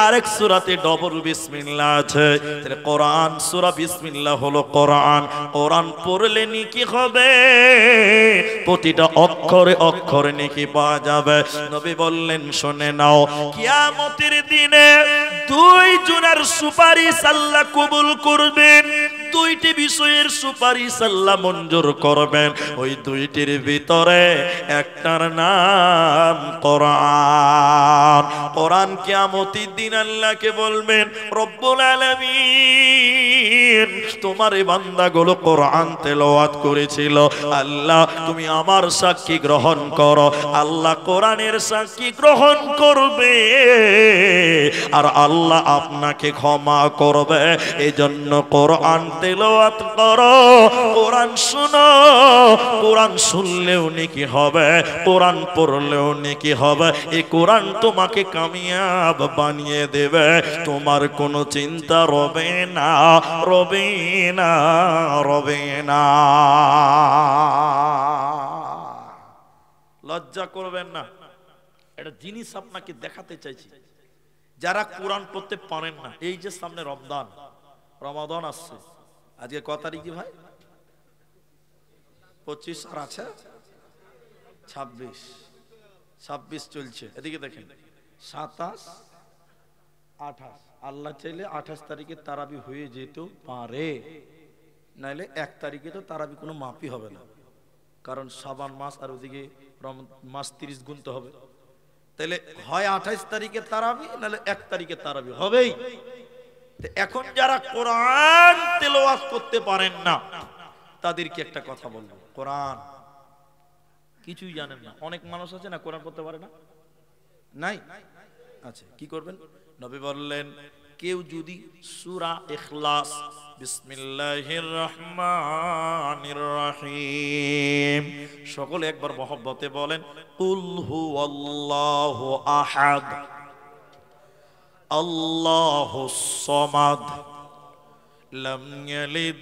আরেক সূরাতে ডবল বিসমিল্লাহ আছে। তাহলে কোরআন সূরা বিসমিল্লাহ হলো কোরআন। কোরআন পড়লে নেকি হবে, প্রতিটা অক্ষরে অক্ষরে নেকি পাওয়া যাবে। নবী বললেন শুনে নাও, কিয়ামতের দিনে দুই জনের সুপারিশ আল্লাহ কবুল করবেন। দুইটি বিষয়ের সুপারিশ আল্লাহ মঞ্জুর করবেন। ওই দুইটির ভিতরে একটার নাম কোরআন। কোরআন কিয়ামতের দিন আল্লাহকে বলবেন, রব্বুল আলামিন তোমার এই বান্দাগুলো কোরআন তেলাওয়াত করেছিল, আল্লাহ তুমি আমার সাক্ষী গ্রহণ করো। আল্লাহ কোরআনের সাক্ষী গ্রহণ করবে আর আল্লাহ আপনাকে ক্ষমা করবে। এজন্য কোরআন তেলাওয়াত করো, কোরআন শুনো। কোরআন শুনলেও নেকি হবে, কোরআন পড়লেও নেকি হবে। এই কোরআন তোমাকে কামিয়াব বানিয়ে দেবে। তোমার কোনো চিন্তা রবে না, রবে না, রবে না। লজ্জা করবেন না, একটা জিনিস আপনাকে দেখাতে চাইছি। যারা কোরআন পড়তে পারেন না, এই যে সামনে রমাদান আসছে, আজকে কত তারিখ ভাই? 25 আর আছে 26 চলছে। এদিকে দেখেন, 27, 28, আল্লাহ চাইলে 28 তারিখে তারাবি হয়ে যেতে পারে, নাইলে 1 তারিখে তো তারাবি কোনো মাপই হবে না, কারণ শাবান মাস আর ওদিকে মাস 30 গুনতে হবে। তাহলে হয় 28 তারিখে তারাবি, নাহলে 1 তারিখে তারাবি হবেই। এখন যারা কোরআন তেলাওয়াত করতে পারেন না, তাদেরকে একটা কথা বলবো, কোরআন কিছুই জানেন না। অনেক মানুষ আছে না কোরআন পড়তে পারে না, নাই? আচ্ছা, কি করবেন? নবী বললেন, কেউ যদি সূরা ইখলাস বিসমিল্লাহির রহমানির রহিম, সকলে একবার মহব্বতে বলেন, কুল হুয়াল্লাহু আহাদ আল্লাহুস সামাদ লাম ইয়ালিদ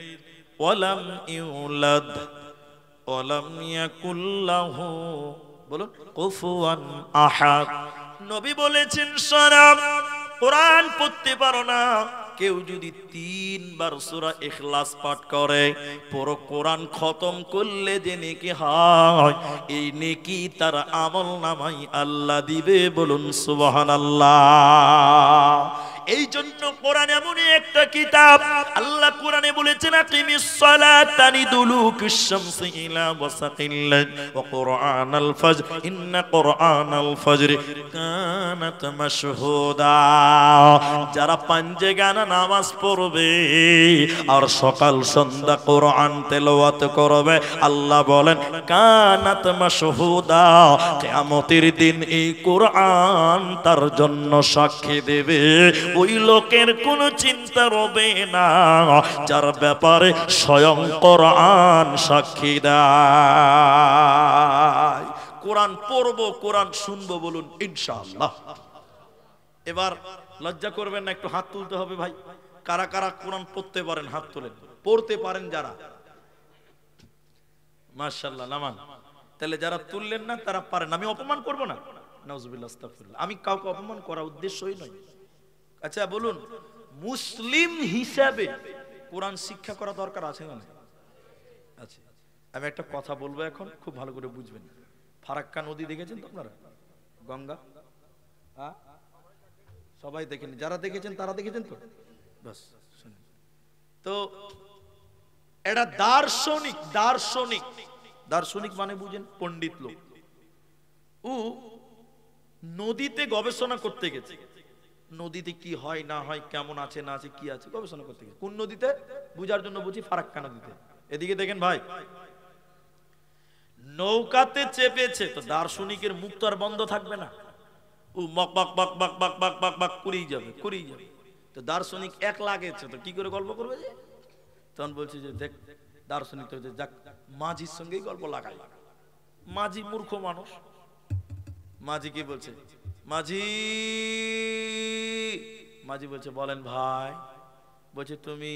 ওয়া লাম ইউলাদ ওয়া লাম ইয়াকুল লাহু, বলুন, কুফুয়ান আহাদ। নবী বলেছেন, শোনো, কোরআন পড়তে পারো না, কেউ যদি 3 বার সূরা ইখলাস পাঠ করে, পুরো কোরআন খতম করলে যে নেকি হয়, এই নেকি তার আমলনামায় আল্লাহ দিবে। বলুন সুবহানাল্লাহ। এই জন্য কোরআন এমনই একটা কিতাব, আল্লাহ কোরআনে বলেছেন, আকিমিস সালাতা লিদুলুকিশ শামসি ইলা ওয়াসাকিল লাইল ওয়া কুরআনাল ফাজর ইন্না কুরআনাল ফাজরি কানাত মাশহুদা। যারা পাঞ্জেগানা নামাজ পড়বে আর সকাল সন্ধ্যা কোরআন তেলাওয়াত করবে, আল্লাহ বলেন কানাত মাশহুদা, কিয়ামতের দিন এই কোরআন তার জন্য সাক্ষী দেবে। ওই লোকের কোনো চিন্তা রবে না যার ব্যাপারে স্বয়ং কোরআন সাক্ষী দেয়। কোরআন পড়বো, কোরআন শুনবো, বলুন ইনশাআল্লাহ। এবার লজ্জা করবেন না, একটু হাত তুলতে হবে ভাই। কারা কারা কোরআন পড়তে পারেন হাত তোলেন, পড়তে পারেন যারা, মাশাআল্লাহ নামান। তাহলে যারা তুললেন না তারা পারেন। আমি অপমান করব না, নাউজুবিল্লাহ, আস্তাগফিরুল্লাহ। আমি কাউকে অপমান করার উদ্দেশ্যই নয়। আচ্ছা বলুন, মুসলিম হিসাবে কোরআন শিক্ষা করা দরকার আছে না? আচ্ছা, আমি একটা কথা বলবো এখন, খুব ভালো করে বুঝবেন। ফারাক্কা নদী দেখেছেন তো আপনারা? গঙ্গা, সবাই দেখেন, যারা দেখেছেন তারা দেখেছেন তো, বাস শুনুন তো। এটা দার্শনিক, দার্শনিক, দার্শনিক মানে বুঝেন, পণ্ডিত লোক। ও নদীতে গবেষণা করতে গেছে, নদীতে কি হয় না হয়, কেমন আছে না আছে, কি আছে, গবেষণা করতে গেছে। কোন নদীতে? বুঝার জন্য বুঝি, ফারাক্কা নদীতে। এদিকে দেখেন ভাই, নৌকাতে চেপেছে, তো দার্শনিকের মুখ তো আর বন্ধ থাকবে না, ও মক বাক বাক বাক বাক বাক বাক বাক করেই যাবে, করেই যাবে। তো দার্শনিক এক লাগেছে, তো কি করে গল্প করবে? যে তখন বলছে যে দেখ, দার্শনিক তো যাক মাঝির সঙ্গেই গল্প লাগাই। মাঝি মূর্খ মানুষ, মাঝি কি বলছে, মাঝি, মাঝি বলছে বলেন ভাই। বলছে তুমি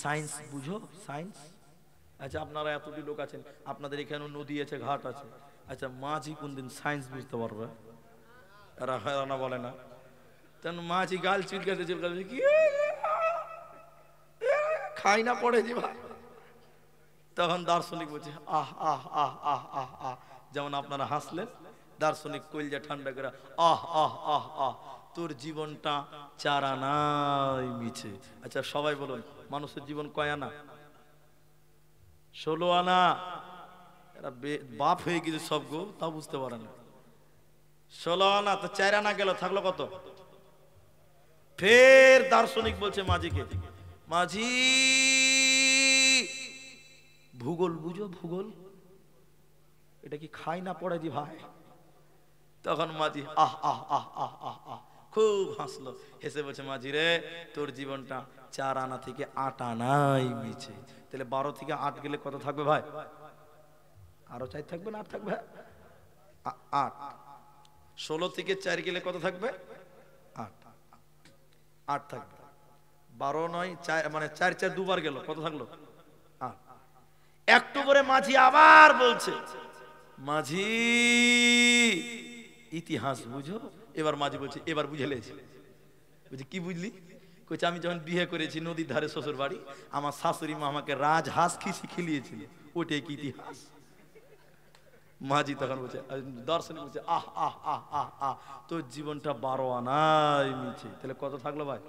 সায়েন্স বুঝো? সায়েন্স? আচ্ছা, আপনারা এতটি লোক আছেন, আপনাদের এখানে নদী আছে, ঘাট আছে, আচ্ছা মাঝি কোনদিন সায়েন্স বুঝতে পারবে? এরা না বলে না, তখন মাঝি গাল চুলকাতে চুলকাতে কি খাই না পড়ে যে ভাই। তখন দার্শনিক বলছে আহ আহ আহ আহ আহ আহ, যেমন আপনারা হাসলেন, দার্শনিক কইলজা ঠান্ডা করে আহ আহ আহ আহ, তোর জীবনটা 4 আনাই মিছে। আচ্ছা সবাই বলুন, মানুষের জীবন কয় আনা? 16 আনা। এরা বাপ হয়ে গেছে সব গো, তা বুঝতে পারে না। 16 আনা তো 4 আনা গেল, থাকলো কত? ফের দার্শনিক বলছে মাঝিকে, মাঝি ভূগোল বুঝো? ভূগোল এটা কি খাই না পড়ে জি ভাই? তখন মাঝি আহ আহ আহ আহ আহ আহ খুব হাসলো, হেসে বলছে মাঝি রে তোর জীবনটা 4 আনা থেকে 8 আনাই মিছে। তাহলে 12 থেকে 8 গেলে কত থাকবে ভাই? আরো 4 থাকবে না 8 থাকবে? 8। 16 থেকে 4 গেলে কত থাকবে? 8। 8 থাকবে। 12 নয় 4, মানে 4 4 দুবার গেল, কত থাকলো? 8। একটু পরে মাঝি আবার বলছে, মাঝি ইতিহাস বুঝো? এবার মাঝি বলছে এবার বুঝে লেছি। বলছে কি বুঝলি? কইছে আমি যখন বিয়ে করেছি নদীর ধারে শ্বশুর বাড়ি, আমার শাশুড়ি মা আমাকে রাজহাঁস খিলিয়েছিল, ওটাই কি ইতিহাস? মাঝি তখন বলছে, দর্শন বলছে আহ আহ আহ আহ আহ, তোর জীবনটা 12 আনাই মিছে। তাহলে কত থাকলো ভাই?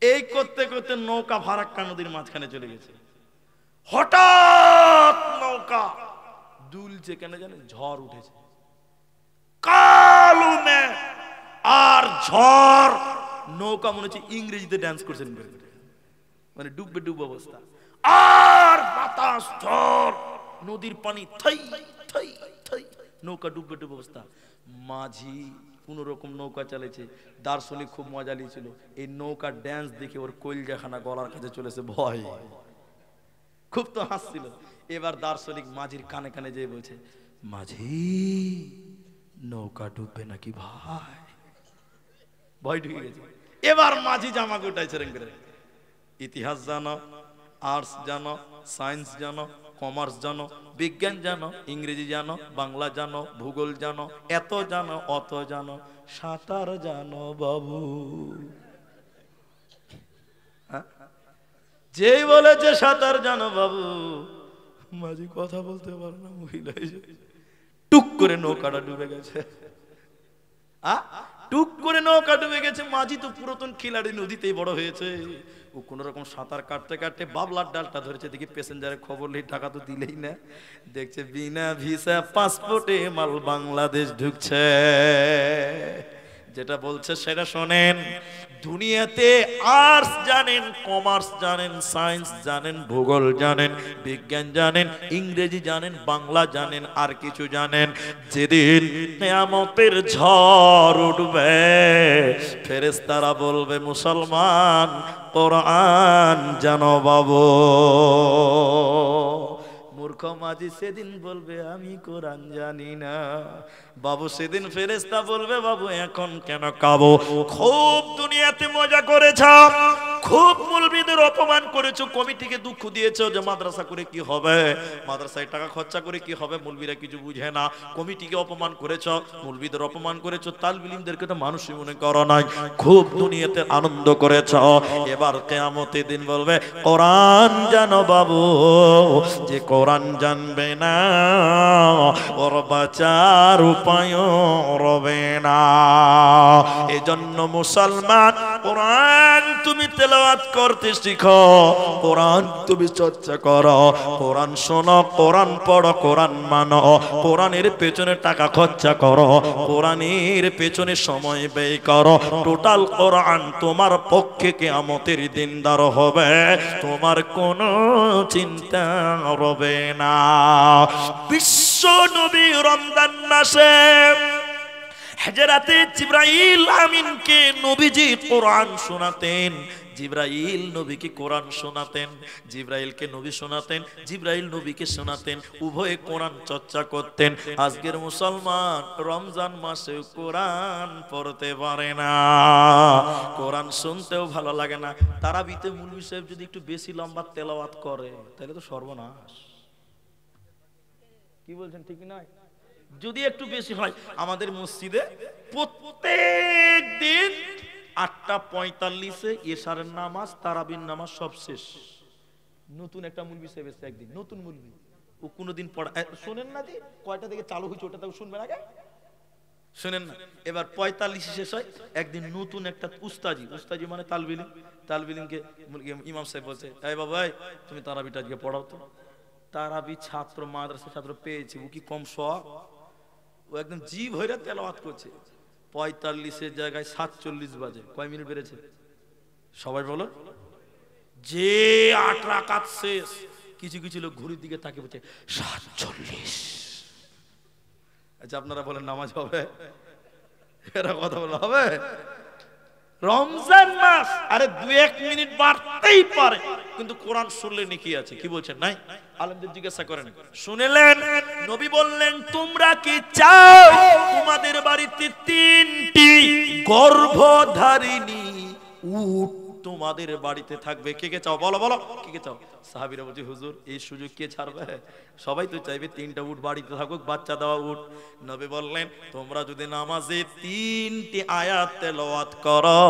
এই করতে করতে নৌকা ফারাক্কা নদীর মাঝখানে চলে গেছে। হঠাৎ নৌকা দুলছে, কেন জানেন? ঝড় উঠেছে, কালো মেঘ আর ঝড়, নৌকা মনে হচ্ছে ইংরেজিতে ডান্স করছেন, মানে ডুববে ডুব অবস্থা। আর বাতাস, ঝড়, নদীর পানি থাই থাই থাই, নৌকা ডুববে ডুব অবস্থা। মাঝি কোন রকম নৌকা চালিয়েছে। দার্শনিক খুব মজা নিয়েছিল, এই নৌকা ড্যান্স দেখে ওর কলজাখানা গলার কাছে চলেছে ভয়, খুব তো হাসছিল। এবার দার্শনিক মাঝির কানে কানে যেয়ে বলছে, মাঝি নৌকা ডুববে নাকি ভাই? ভয় ঢুকে গেছে। এবার মাঝি জামা গোটাইছে রেং করে, ইতিহাস জানো, আর্টস জানো, সায়েন্স জানো, কমার্স জানো, বিজ্ঞান জানো, ইংরেজি জানো, বাংলা জানো, ভূগোল জানো, এত জানো অত জানো, সাঁতার জানো বাবু? যেই বলেছে সাঁতার জানো বাবু, মাঝি কথা বলতে পারে না, মহিলা টুক করে নৌকাটা ডুবে গেছে। টুক করে নৌকা ডুবে গেছে। মাঝি তো পুরাতন খিলাড়ি, নদীতেই বড় হয়েছে, ও কোন রকম সাঁতার কাটতে কাটতে বাবলার ডালটা ধরেছে। দেখি প্যাসেঞ্জারের খবর নেই, টাকা তো দিলেই না, দেখছে বিনা ভিসা পাসপোর্টে মাল বাংলাদেশ ঢুকছে। যেটা বলছে সেটা শোনেন, দুনিয়াতে আর্টস জানেন, কমার্স জানেন, সায়েন্স জানেন, ভূগোল জানেন, বিজ্ঞান জানেন, ইংরেজি জানেন, বাংলা জানেন, আর কিছু জানেন, যেদিন কিয়ামতের ঝড় উঠবে ফেরেশতারা বলবে মুসলমান কোরআন জানো বাবু? মূর্খ মাঝি সেদিন বলবে আমি কোরআন জানি না বাবু। সেদিন ফেরেশতা বলবে বাবু এখন কেন কাবো? খুব দুনিয়াতে মজা করেছ, খুব মৌলবীদের অপমান করেছো, কমিটিকে দুঃখ দিয়েছো যে মাদ্রাসা করে কি হবে, মাদ্রাসায় টাকা খরচা করে কি হবে, মৌলবীরা কিছু বুঝে না। কমিটিকে অপমান করেছো, মৌলবীদের অপমান করেছো, তালিব ইলমদেরকে তো মানুষই মনে করো নাই, খুব দুনিয়াতে আনন্দ করেছো। এবার কিয়ামতের দিন বলবে কোরআন জানো বাবু? যে কোরআন জানবে না ওর বাঁচার উপায় রবে না। এজন্য মুসলমান কোরআন তুমি তেলাওয়াত করতে শিখো, কোরআন তুমি চর্চা করো, কোরআন শোনো, কোরআন পড়ো, কোরআন মানো, কোরআনের পেছনে টাকা খরচা করো, কোরআনের পেছনে সময় ব্যয় করো। টোটাল কোরআন তোমার পক্ষে কিয়ামতের দিন দাঁড় হবে, তোমার কোনো চিন্তা রবে না। বিশ্ব নবী রমজান মাসে হিজরাতে জিবরাইল আমিনকে নবীজি কোরআন শোনাতেন, জিবরাইল নবীকে কোরআন শোনাতেন, জিবরাইলকে নবী শোনাতেন, জিবরাইল নবীকে শোনাতেন, উভয়ে কোরআন চর্চা করতেন। আজকের মুসলমান রমজান মাসে কোরআন পড়তে পারে না, কোরআন শুনতেও ভালো লাগে না। তারাবিতে মুলবি সাহেব যদি একটু বেশি লম্বা তেলাওয়াত করে তাহলে তো সর্বনাশ। কি বলছেন ঠিক নয়? যদি একটু বেশি হয়, আমাদের মসজিদে প্রত্যেক দিন 8:45-এ এশারের নামাজ, তারাবির নামাজ সব শেষ। নতুন একটা মুলবি সেবেছে একদিন, নতুন মুলবি, ও কোনোদিন পড়া শোনেন না, যে কয়টা থেকে চালু হয়েছে ওটা তো শুনবেন আগে, শোনেন না। এবার 45 শেষ হয়, একদিন নতুন একটা উস্তাজি, উস্তাজি মানে তালবিলিমকে ইমাম সাহেব বলছে, এই বাবা তুমি তারাবিটা আজকে পড়াও তো। তারাবি ছাত্র, মাদ্রাসা ছাত্র পেয়েছি, ও কি কম শখ? ও একদম জিভ হইরা তেলাওয়াত করছে। 45-এর জায়গায় 47 বাজে। কয় মিনিট বেড়েছে সবাই বলো? যে 8 রাকাত শেষ, কিছু কিছু লোক ঘড়ির দিকে তাকিয়ে বলছে 47। আচ্ছা আপনারা বলেন নামাজ হবে? এরা কথা বলা হবে? রমজান মাস, আরে 2-1 মিনিট বাড়তেই পারে, কিন্তু কোরআন শুনলে নেকি আছে। কি বলছেন? নাই? আলেমদের জিজ্ঞাসা করেন। শুনলেন নবী বললেন, তোমরা কি চাও তোমাদের বাড়িতে 3টি গর্ভধারিণী উট তোমাদের বাড়িতে থাকবে? কে কে চাও? বলো বলো, কে কে চাও? সাহাবীরা বলছে, হুজুর এই সুযোগ কে ছাড়বে? সবাই তো চাইবে 3টা উট বাড়িতে থাকুক, বাচ্চা দেওয়া উট। নবী বললেন, তোমরা যদি নামাজে 3টি আয়াত তেলাওয়াত করো,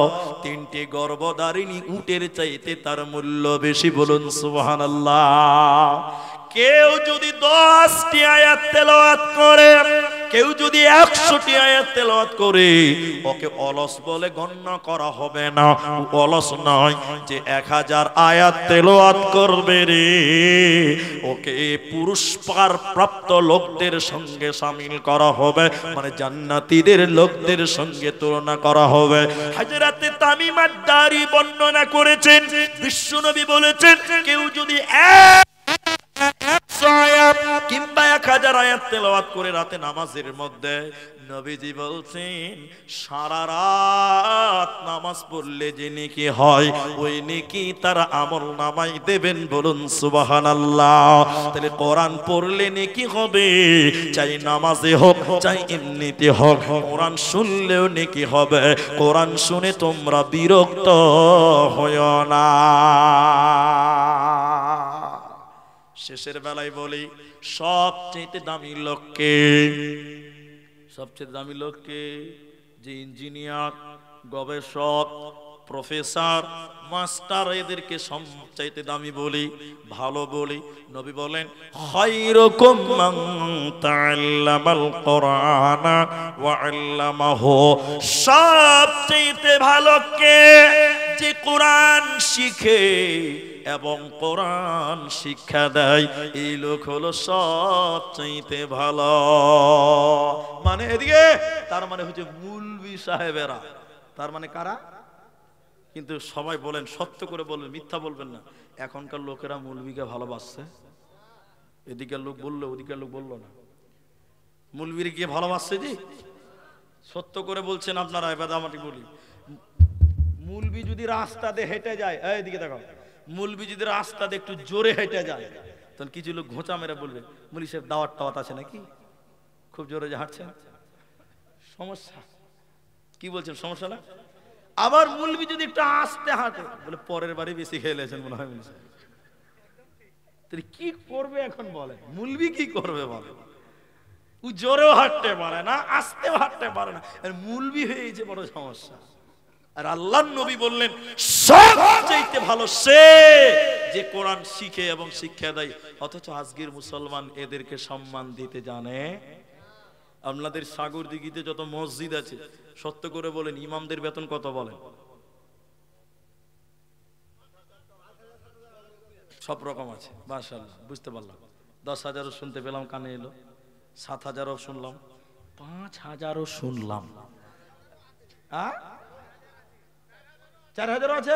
3টি গর্ভধারিণী উটের চাইতে তার মূল্য বেশি। বলুন সুবহানাল্লাহ। কেউ যদি 10টি আয়াত তেলাওয়াত করে, কেউ যদি 100টি আয়াত তেলাওয়াত করে, ওকে অলস বলে গণ্য করা হবে না। অলস নয়, যে 1000 আয়াত তেলাওয়াত করবে রে, ওকে পুরস্কার প্রাপ্ত লোকদের সঙ্গে শামিল করা হবে, মানে জান্নাতীদের লোকদের সঙ্গে তুলনা করা হবে। হযরত তামিম আদ-দারি বর্ণনা করেছেন, বিশ্বনবী বলেছেন, কেউ যদি কিংবা 1000 আয়াত তেলাওয়াত করে রাতে নামাজের মধ্যে, নবীজি বলছেন সারা রাত নামাজ পড়লে যে নেকি হয়, ওই নেকি তার আমল নামায় দেবেন। বলুন সুবহানাল্লাহ। তাহলে কোরআন পড়লে নেকি হবে, চাই নামাজে হোক চাই এমনিতে হোক, কোরআন শুনলেও নেকি হবে। কোরআন শুনে তোমরা বিরক্ত হয়ো না। শেষের বেলায় বলি, সবচেয়ে দামি লোককে, সবচেয়ে দামি লোককে, যে ইঞ্জিনিয়ার, গবেষক, প্রফেসর, মাস্টার, এদেরকে সবচেয়ে দামি বলি, ভালো বলি। নবী বলেন, খায়রুকুম মান তাআল্লামাল কুরআনা ওয়া আল্লামাহু। সবচেয়ে ভালো কে? যে কোরআন শিখে এবং কোরআন শিক্ষা দেয়, এই লোক হলো সবচেয়ে ভালো। মানে এদিকে তার মানে হচ্ছে মুলবি সাহেবেরা। তার মানে কারা? কিন্তু সবাই বলেন, সত্য করে বলবেন, মিথ্যা বলবেন না। এখনকার লোকেরা মুলবিকে ভালোবাসছে। এদিকের লোক বললো, ওদিকের লোক বললো না। মুলবির গিয়ে ভালোবাসছে জি, সত্য করে বলছেন আপনারা। এবার আমাকে বলি, মুলবি যদি রাস্তা দিয়ে হেঁটে যায়, এইদিকে দেখো, মুলবি যদি রাস্তা দিয়ে একটু জোরে হেঁটে যায়, তখন কিছু লোক ঘোঁচা মেরে বলবে, মুলি সাহেব দাওয়াত টাওয়াত আছে নাকি? খুব জোরে যে হাঁটছেন, সমস্যা। কি বলছেন, সমস্যা না? আবার মুলবি যদি একটু আস্তে হাঁটে, বলে পরের বাড়ি বেশি খেলেছেন মনে হয়। কি করবে এখন বলে? মুলবি কি করবে বলে? ও জোরেও হাঁটতে পারে না, আস্তেও হাঁটতে পারে না, মুলবি হয়েছে বড় সমস্যা। আর আল্লাহর নবী বললেন, সবচেয়ে ভালো সে যে কোরআন শিখে এবং শিক্ষা দেয়। অথচ আজকের মুসলমান এদেরকে সম্মান দিতে জানে। আপনাদের সাগর দিঘিতে যত মসজিদ আছে, সত্য করে বলেন, ইমামদের বেতন কত বলেন? সব রকম আছে, মাশাআল্লাহ, বুঝতে পারলাম। 10,000ও শুনতে পেলাম, কানে এলো। 7,000ও শুনলাম, 5,000ও শুনলাম। 4,000 আছে?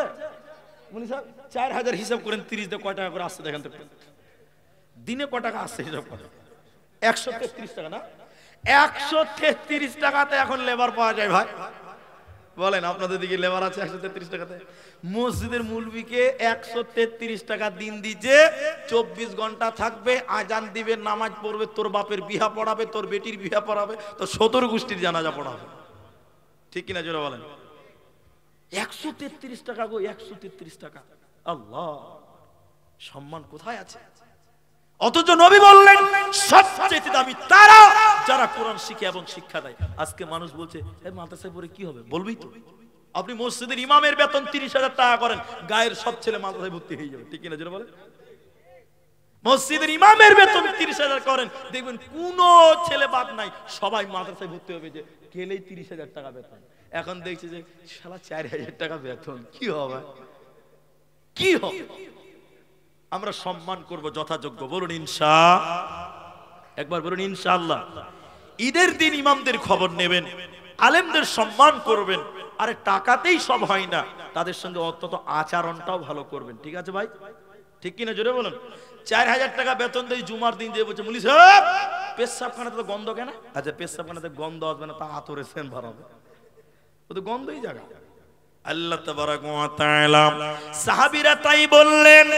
4,000 হিসাব করেন, 30 দিয়ে কয় টাকা করে আসছে দেখেন তো। দিনে কয় টাকা আসছে হিসাব করেন? 133 টাকা না? 133 টাকাতে এখন লেবার পাওয়া যায় ভাই? বলেন, আপনাদের দিকে লেবার আছে 133 টাকাতে? মসজিদের মুলবিকে 133 টাকা দিন দিচ্ছে, 24 ঘন্টা থাকবে, আজান দিবে, নামাজ পড়বে, তোর বাপের বিয়া পড়াবে, তোর বেটির বিয়া পড়াবে, তোর 17 গোষ্ঠীর জানাজা পড়াবে। ঠিক কিনা জোরে বলেন? 133 টাকা গো, 133 টাকা। আল্লাহ, সম্মান কোথায় আছে? অথচ নবী বললেন, সবচেয়ে দামি তারা যারা কোরআন শিখে এবং শিক্ষা দেয়। আজকে মানুষ বলছে এই মাদ্রাসায় পড়ে কি হবে, বলবি তো। আপনি মসজিদের ইমামের বেতন 30,000 টাকা করেন, গায়ের সব ছেলে মাদ্রাসায় ভর্তি হয়ে যাবে, ঠিক কিনা জোরে বলে। মসজিদের ইমামের বেতন 30,000 করেন, দেখবেন কোন ছেলে বাদ নাই, সবাই মাদ্রাসায় ভর্তি হবে, যে গেলেই 30,000 টাকা বেতন। এখন দেখছি যে শালা 4,000 টাকা বেতন, কি হবে কি হবে। আমরা সম্মান করব যথাযোগ্য, বলুন একবার বলুন ইনশাআল্লাহ। ঈদের দিন ইমামদের খবর নেবেন, আলেমদের সম্মান করবেন। আরে টাকাতেই সব হয় না, তাদের সঙ্গে অন্তত আচরণটাও ভালো করবেন, ঠিক আছে ভাই, ঠিক কিনা জোরে বলুন। 4,000 টাকা বেতন দেয়, জুমার দিন দিয়ে বলছে মুলি সাহেব পেশাবখানাতে তো গন্ধ কেন? আচ্ছা পেশাবখানাতে গন্ধ আসবে না, তা আতরে সেন ভরাবে, ও তো গন্ধই জায়গা। আল্লাহ তাবারাক ওয়া তাআলা সাহাবীরা তাই বললেন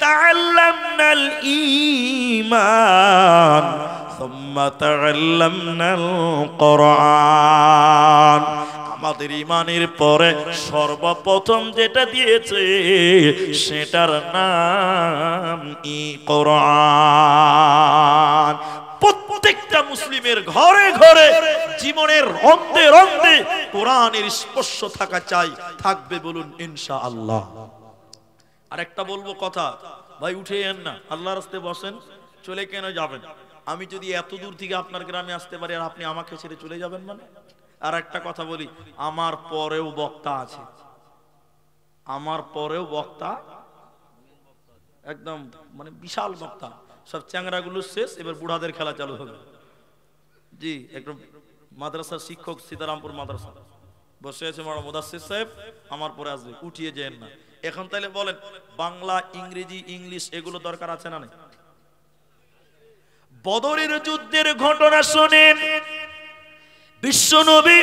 তাআল্লামনাল ঈমান সুম্মা তাআল্লামনাল কোরআন। আমাদের ঈমানের পরে সর্বপ্রথম যেটা দিয়েছে সেটার নাম কোরআন। প্রত্যেকটা মুসলিমের ঘরে ঘরে জীবনের রন্ধে রন্ধে কোরআনের স্পর্শ থাকা চাই, থাকবে, বলুন ইনশাআল্লাহ। আরেকটা বলবো কথা, ভাই উঠেন না, আল্লাহর রাস্তায় বসেন, চলে কেন যাবেন? আমি যদি এত দূর থেকে আপনার গ্রামে আসতে পারি আর আপনি আমাকে ছেড়ে চলে যাবেন মানে? আর একটা কথা বলি, আমার পরেও বক্তা আছে, আমার পরেও বক্তা, একদম মানে বিশাল বক্তা। সব চ্যাংরাগুলো শেষ, এবার বুড়াদের খেলা চালু হবে। জি, একদম মাদ্রাসার শিক্ষক, সীতারামপুর মাদ্রাসা বসে আছে মুদাসসির সাহেব, আমার পরে আসবে, উঠিয়ে যেন না। এখন তাহলে বলেন, বাংলা, ইংরেজি, ইংলিশ এগুলো দরকার আছে না? বদরের যুদ্ধের ঘটনা শুনেন, বিশ্বনবী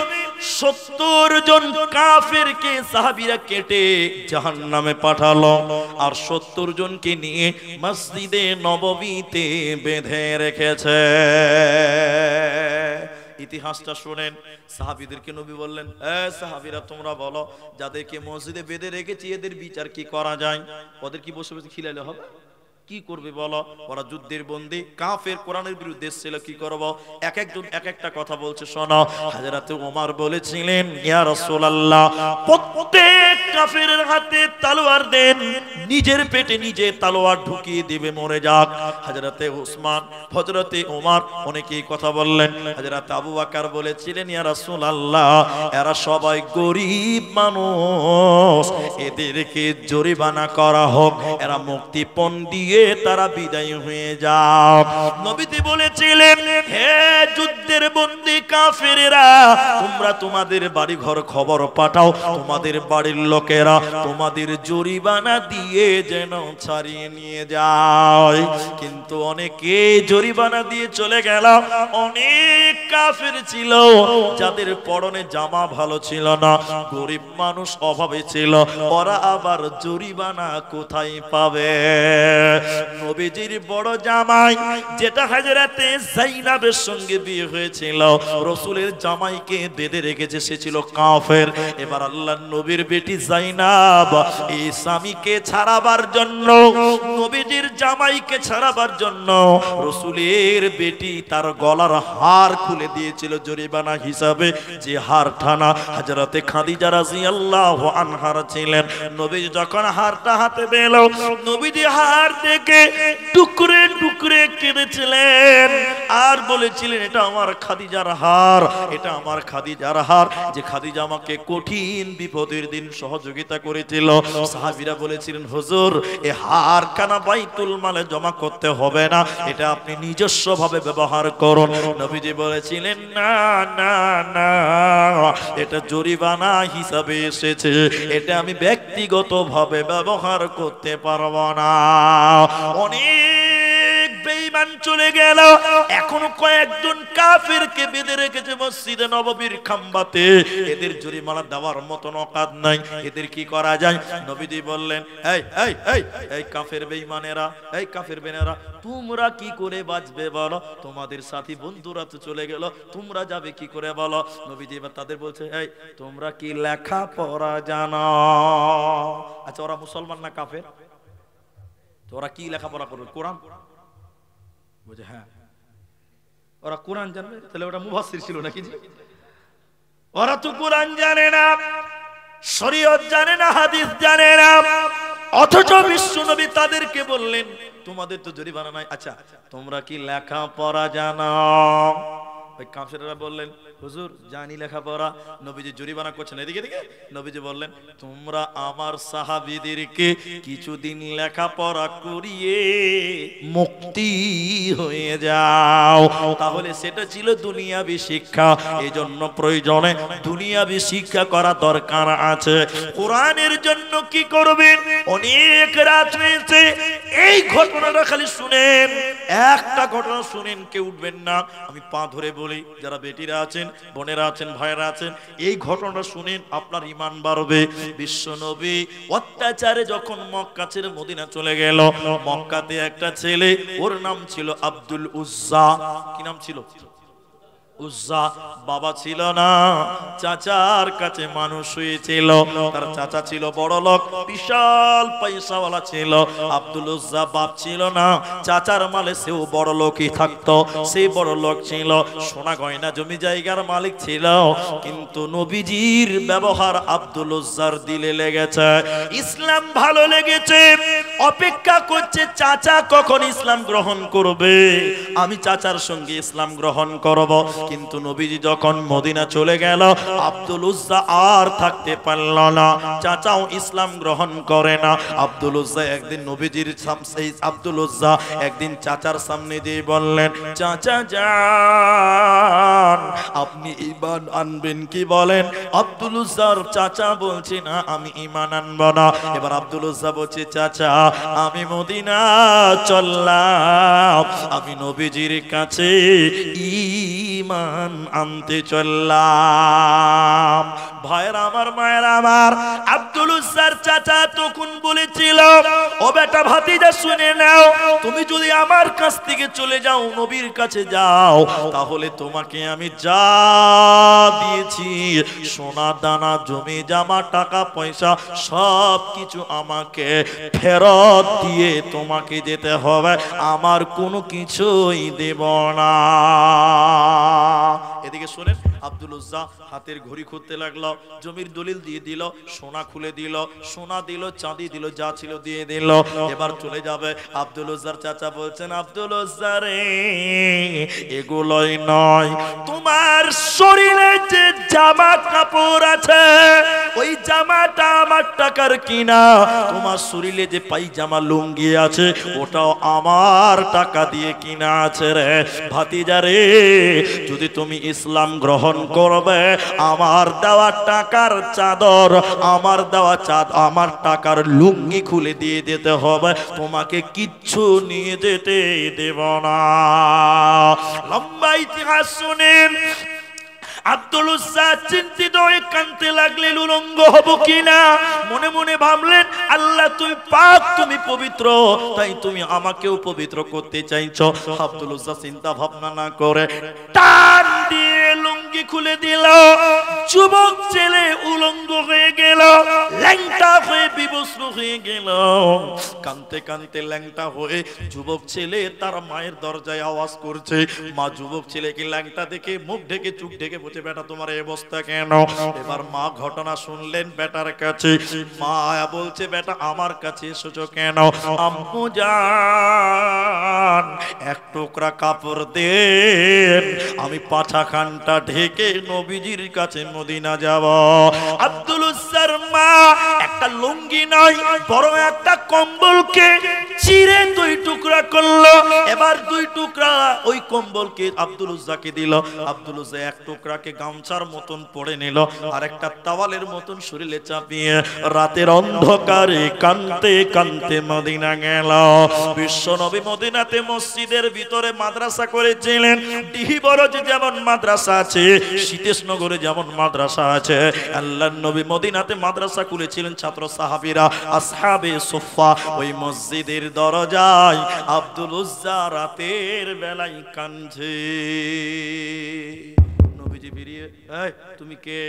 70 জন কাফেরকে সাহাবীরা কেটে জাহান্নামে পাঠালো, আর 70 জনকে নিয়ে মসজিদে নববীতে বেঁধে রেখেছে। ইতিহাসটা শুনেন, সাহাবীদেরকে নবী বললেন, সাহাবীরা তোমরা বলো, যাদেরকে মসজিদে বেঁধে রেখেছি এদের বিচার কি করা যায়? ওদের কি বসে বসে খিলাইলে হবে? কি করবে বলো? ওরা যুদ্ধের বন্দী, কাফের, কোরআনের বিরুদ্ধে ছিল, কি করব? এক একজন এক একটা কথা বলছে, শোনো। হযরত ওমর বলেছিলেন, ইয়া রাসূলুল্লাহ, প্রত্যেক কাফেরের হাতে তলোয়ার দেন, নিজের পেটে নিজে তলোয়ার ঢুকিয়ে দিবে, মরে যাক। হযরত উসমান, হযরত ওমর অনেকেই কথা বললেন। হযরত আবু বকর বলেছিলেন, ইয়া রাসূলুল্লাহ, এরা সবাই গরীব মানুষ, এদেরকে জরিমানা করা হোক, এরা মুক্তিপণ দিয়ে তারা বিদায় হয়ে যাও। নবীজি বলেছিলেন, হে যুদ্ধের বন্দী কাফেরেরা, তোমরা তোমাদের বাড়ি ঘর খবর পাঠাও, তোমাদের বাড়ির লোকেরা তোমাদের জরিমানা দিয়ে যেন ছাড়িয়ে নিয়ে যায়। কিন্তু অনেকে জরিমানা দিয়ে চলে গেল। অনেক কাফের ছিল যাদের পরনে জামা ভালো ছিল না, গরিব মানুষ, অভাবে ছিল, ওরা আবার জরিমানা কোথায় পাবে? নবীজির বড় জামাই, যেটা হযরতে যায়েনাবের সঙ্গে বিয়ে হয়েছিল, রাসূলের জামাইকে বেঁধে রেখেছে, সে ছিল কাফের। এবার আল্লাহর নবীর বেটি যায়েনাব এই স্বামীকে ছাড়াবার জন্য, নবীজির জামাইকে ছাড়াবার জন্য রাসূলের বেটি তার গলার হার খুলে দিয়েছিল জরিমানা হিসাবে। যে হার টানা হযরতে খাদিজা রাদিয়াল্লাহু আনহার ছিলেন। নবীজি যখন হারটা হাতে পেল, নবীজি হার দেখে টুকরে টুকরে কেঁদেছিলেন আর বলেছিলেন, এটা আমার খাদিজার হার, এটা আমার খাদিজার হার, যে খাদিজা আমাকে কঠিন বিপদের দিন সহযোগিতা করেছিল। সাহাবীরা বলেছিলেন, হুজুর, এই হার কানা বাইতুল মালে জমা করতে হবে না, এটা আপনি নিজস্ব ভাবে ব্যবহার করুন। নবীজি বলেছিলেন, না না না, এটা জরিমানা হিসাবে এসেছে, এটা আমি ব্যক্তিগতভাবে ব্যবহার করতে পারবো না। অনেক বেঈমান চলে গেল, এখনো কয়েকজন কাফেরকে বেঁধে রেখেছে মসজিদে নববীর খাম্বাতে। এদের জরিমানা দেওয়ার মতন অকাত নাই, এদের কি করা যায়? নবীজি বললেন, এই এই এই এই কাফের বেঈমানেরা, এই কাফের বেঈমানেরা, তোমরা কি করে বাঁচবে বলো? তোমাদের সাথী বন্ধুরা তো চলে গেল, তোমরা যাবে কি করে বলো? নবীজি এবার তাদের বলছে, এই তোমরা কি লেখাপড়া জানো? আচ্ছা, ওরা মুসলমান না কাফের? ওরা কি লেখাপড়া করবে? কোরআন? বলছে হ্যাঁ। ওরা কোরআন জানবে? তাহলে ওটা মুফাসসির ছিল নাকি? ওরা তো কোরআন জানে না, শরীয়ত জানে না, হাদিস জানে না, অথচ বিশ্বনবী তাদেরকে বললেন তোমাদের তো জরিমানা নাই। আচ্ছা তোমরা কি লেখাপড়া জানো? ওই কাফেররা বললেন হুজুর জানি লেখাপড়া। নবীজি জরিমানা করছেন, এদিকে দিকে নবীজি বললেন তোমরা আমার সাহাবীদেরকে কিছুদিন লেখাপড়া করিয়ে মুক্তি হয়ে যাও। তাহলে সেটা ছিল দুনিয়াবি শিক্ষা। এজন্য প্রয়োজনে দুনিয়াবি শিক্ষা করা দরকার আছে। কোরআনের জন্য কি করবেন? অনেক রাত হয়েছে, এই ঘটনাটা খালি শুনেন, একটা ঘটনা শুনেন, কেউ উঠবেন না। আমি পা ধরে বলি, যারা বেটিরা আছেন, বোনেরা আছেন, ভাইরা আছেন, এই ঘটনাটা শুনেন, আপনার ঈমান বাড়বে। বিশ্বনবী অত্যাচারে যখন মক্কা ছেড়ে মদিনা চলে গেল, মক্কাতে একটা ছেলে, ওর নাম ছিল আব্দুল উজ্জা। কি নাম ছিল? উজ্জা। বাবা ছিল না, চাচার কাছে মানুষ হয়েছিল। তার চাচা ছিল বড় লোক, বিশাল পয়সাওয়ালা ছিল। আব্দুল উজ্জা বাপ ছিল না, চাচার মালে সেও বড় লোকই থাকতো। সেই বড় লোক ছিল, সোনা গয়না জমি জায়গার মালিক ছিল। কিন্তু নবীজির ব্যবহার আব্দুল উজ্জার দিলে লেগেছে, ইসলাম ভালো লেগেছে। অপেক্ষা করছে চাচা কখন ইসলাম গ্রহণ করবে, আমি চাচার সঙ্গে ইসলাম গ্রহণ করব। কিন্তু নবীজি যখন মদিনা চলে গেল, আব্দুল উজ্জা আর থাকতে পারল না, চাচাও ইসলাম গ্রহণ করে না। আব্দুল উজ্জা একদিন নবীজির আব্দুল উজ্জা একদিন চাচার সামনে দিয়ে বললেন, চাচা যান আপনি ঈমান আনবেন কি বলেন? আব্দুল উজ্জার চাচা বলছে না আমি ঈমান আনব না। এবার আব্দুল উজ্জা বলছে, চাচা আমি মদিনা চললাম, আমি নবীজির কাছে ঈমান আনতে চললাম। ভাইরা আমার, মায়েরা আমার, আব্দুল উজ্জার চাচা তখন বলেছিল, ও বেটা ভাতিজা শুনে নাও, তুমি যদি আমার কাছ থেকে চলে যাও, নবীর কাছে যাও, তাহলে তোমাকে আমি যা দিয়েছি, সোনা দানা জমি জামা টাকা পয়সা সব কিছু আমাকে ফেরত দিয়ে তোমাকে যেতে হবে, আমার কোনো কিছুই দেব না। এদিকে শোনেন, আব্দুল উজ্জা হাতের ঘড়ি খুঁজতে লাগলো, জমির দলিল দিয়ে দিল, সোনা খুলে দিল, সোনা দিল, চাঁদি দিল, যা ছিল দিয়ে দিল। এবার চলে যাবে। আব্দুল উজ্জার চাচা বলছেন, আব্দুল উজ্জা রে, এগুলোই নয়, তোমার শরীরে যে জামা কাপড় আছে, ওই জামাটা আমার টাকার কিনা। তোমার শরীরে যে পায়জামা লুঙ্গি আছে, ওটাও আমার টাকা দিয়ে কিনা আছে রে। ভাতিজা রে, যদি তুমি ইসলাম গ্রহণ করবে, আমার দেওয়া টাকার চাদর, আমার দেওয়া আমার টাকার লুঙ্গি খুলে দিয়ে যেতে হবে, তোমাকে কিচ্ছু নিয়ে যেতে দেব না। লম্বা ইতিহাস শুনেন। আব্দুল উজ্জা চিন্তিত হয়ে কাঁদতে লাগলেন, উলঙ্গ হব কিনা। মনে মনে ভাবলেন, আল্লাহ তুমি পাক, তুমি পবিত্র, তাই তুমি আমাকেও পবিত্র করতে চাইছো। আব্দুল উজ্জা চিন্তা ভাবনা না করে টান দিয়ে লুঙ্গি খুলে দিল। যুবক ছেলে উলঙ্গ হয়ে গেল, ল্যাংটা হয়ে বিবস্ত্র হয়ে গেল। কাঁদতে কাঁদতে ল্যাংটা হয়ে যুবক ছেলে তার মায়ের দরজায় আওয়াজ করছে। মা যুবক ছেলেকে ল্যাংটা দেখে মুখ ঢেকে চুপ ঢেকে বলছে, বেটা তোমার এই অবস্থা কেন? এবার মা ঘটনা শুনলেন বেটার কাছে। মা বলছে, বেটা আমার কাছে এসেছো কেন? আম্মু জান, এক টুকরা কাপড় দেন, আমি পাছাখানটা ঢেকে নবীজির কাছে মদিনা যাব। আব্দুল উজ্জার মা একটা লুঙ্গি নয়, বড় একটা কম্বলকে চিরে দুই টুকরা করলো। এবার দুই টুকরা ওই কম্বলকে আব্দুল উজ্জাকে দিল। আব্দুল উজ্জা এক টুকরাকে গামছার মতন পরে নিল, আর একটা তাওয়ালের মতন শরীরে চাপিয়ে রাতের অন্ধকারে কাঁদতে কাঁদতে মদিনা গেল। বিশ্বনবী মদিনাতে মসজিদের ভিতরে মাদ্রাসা করেছিলেন। ডিহিবরজে যেমন মাদ্রাসা আছে, শীতেশনগরে যেমন মাদ্রাসা আছে, আল্লাহর নবী মদিনাতে মাদ্রাসা খুলেছিলেন। ছাত্র সাহাবীরা, আসহাবে সুফফা, ওই মসজিদের দরজায় আব্দুল উজ্জা রাতের বেলায় কাঁদছে। নবীজি বেরিয়ে, এই তুমি কে?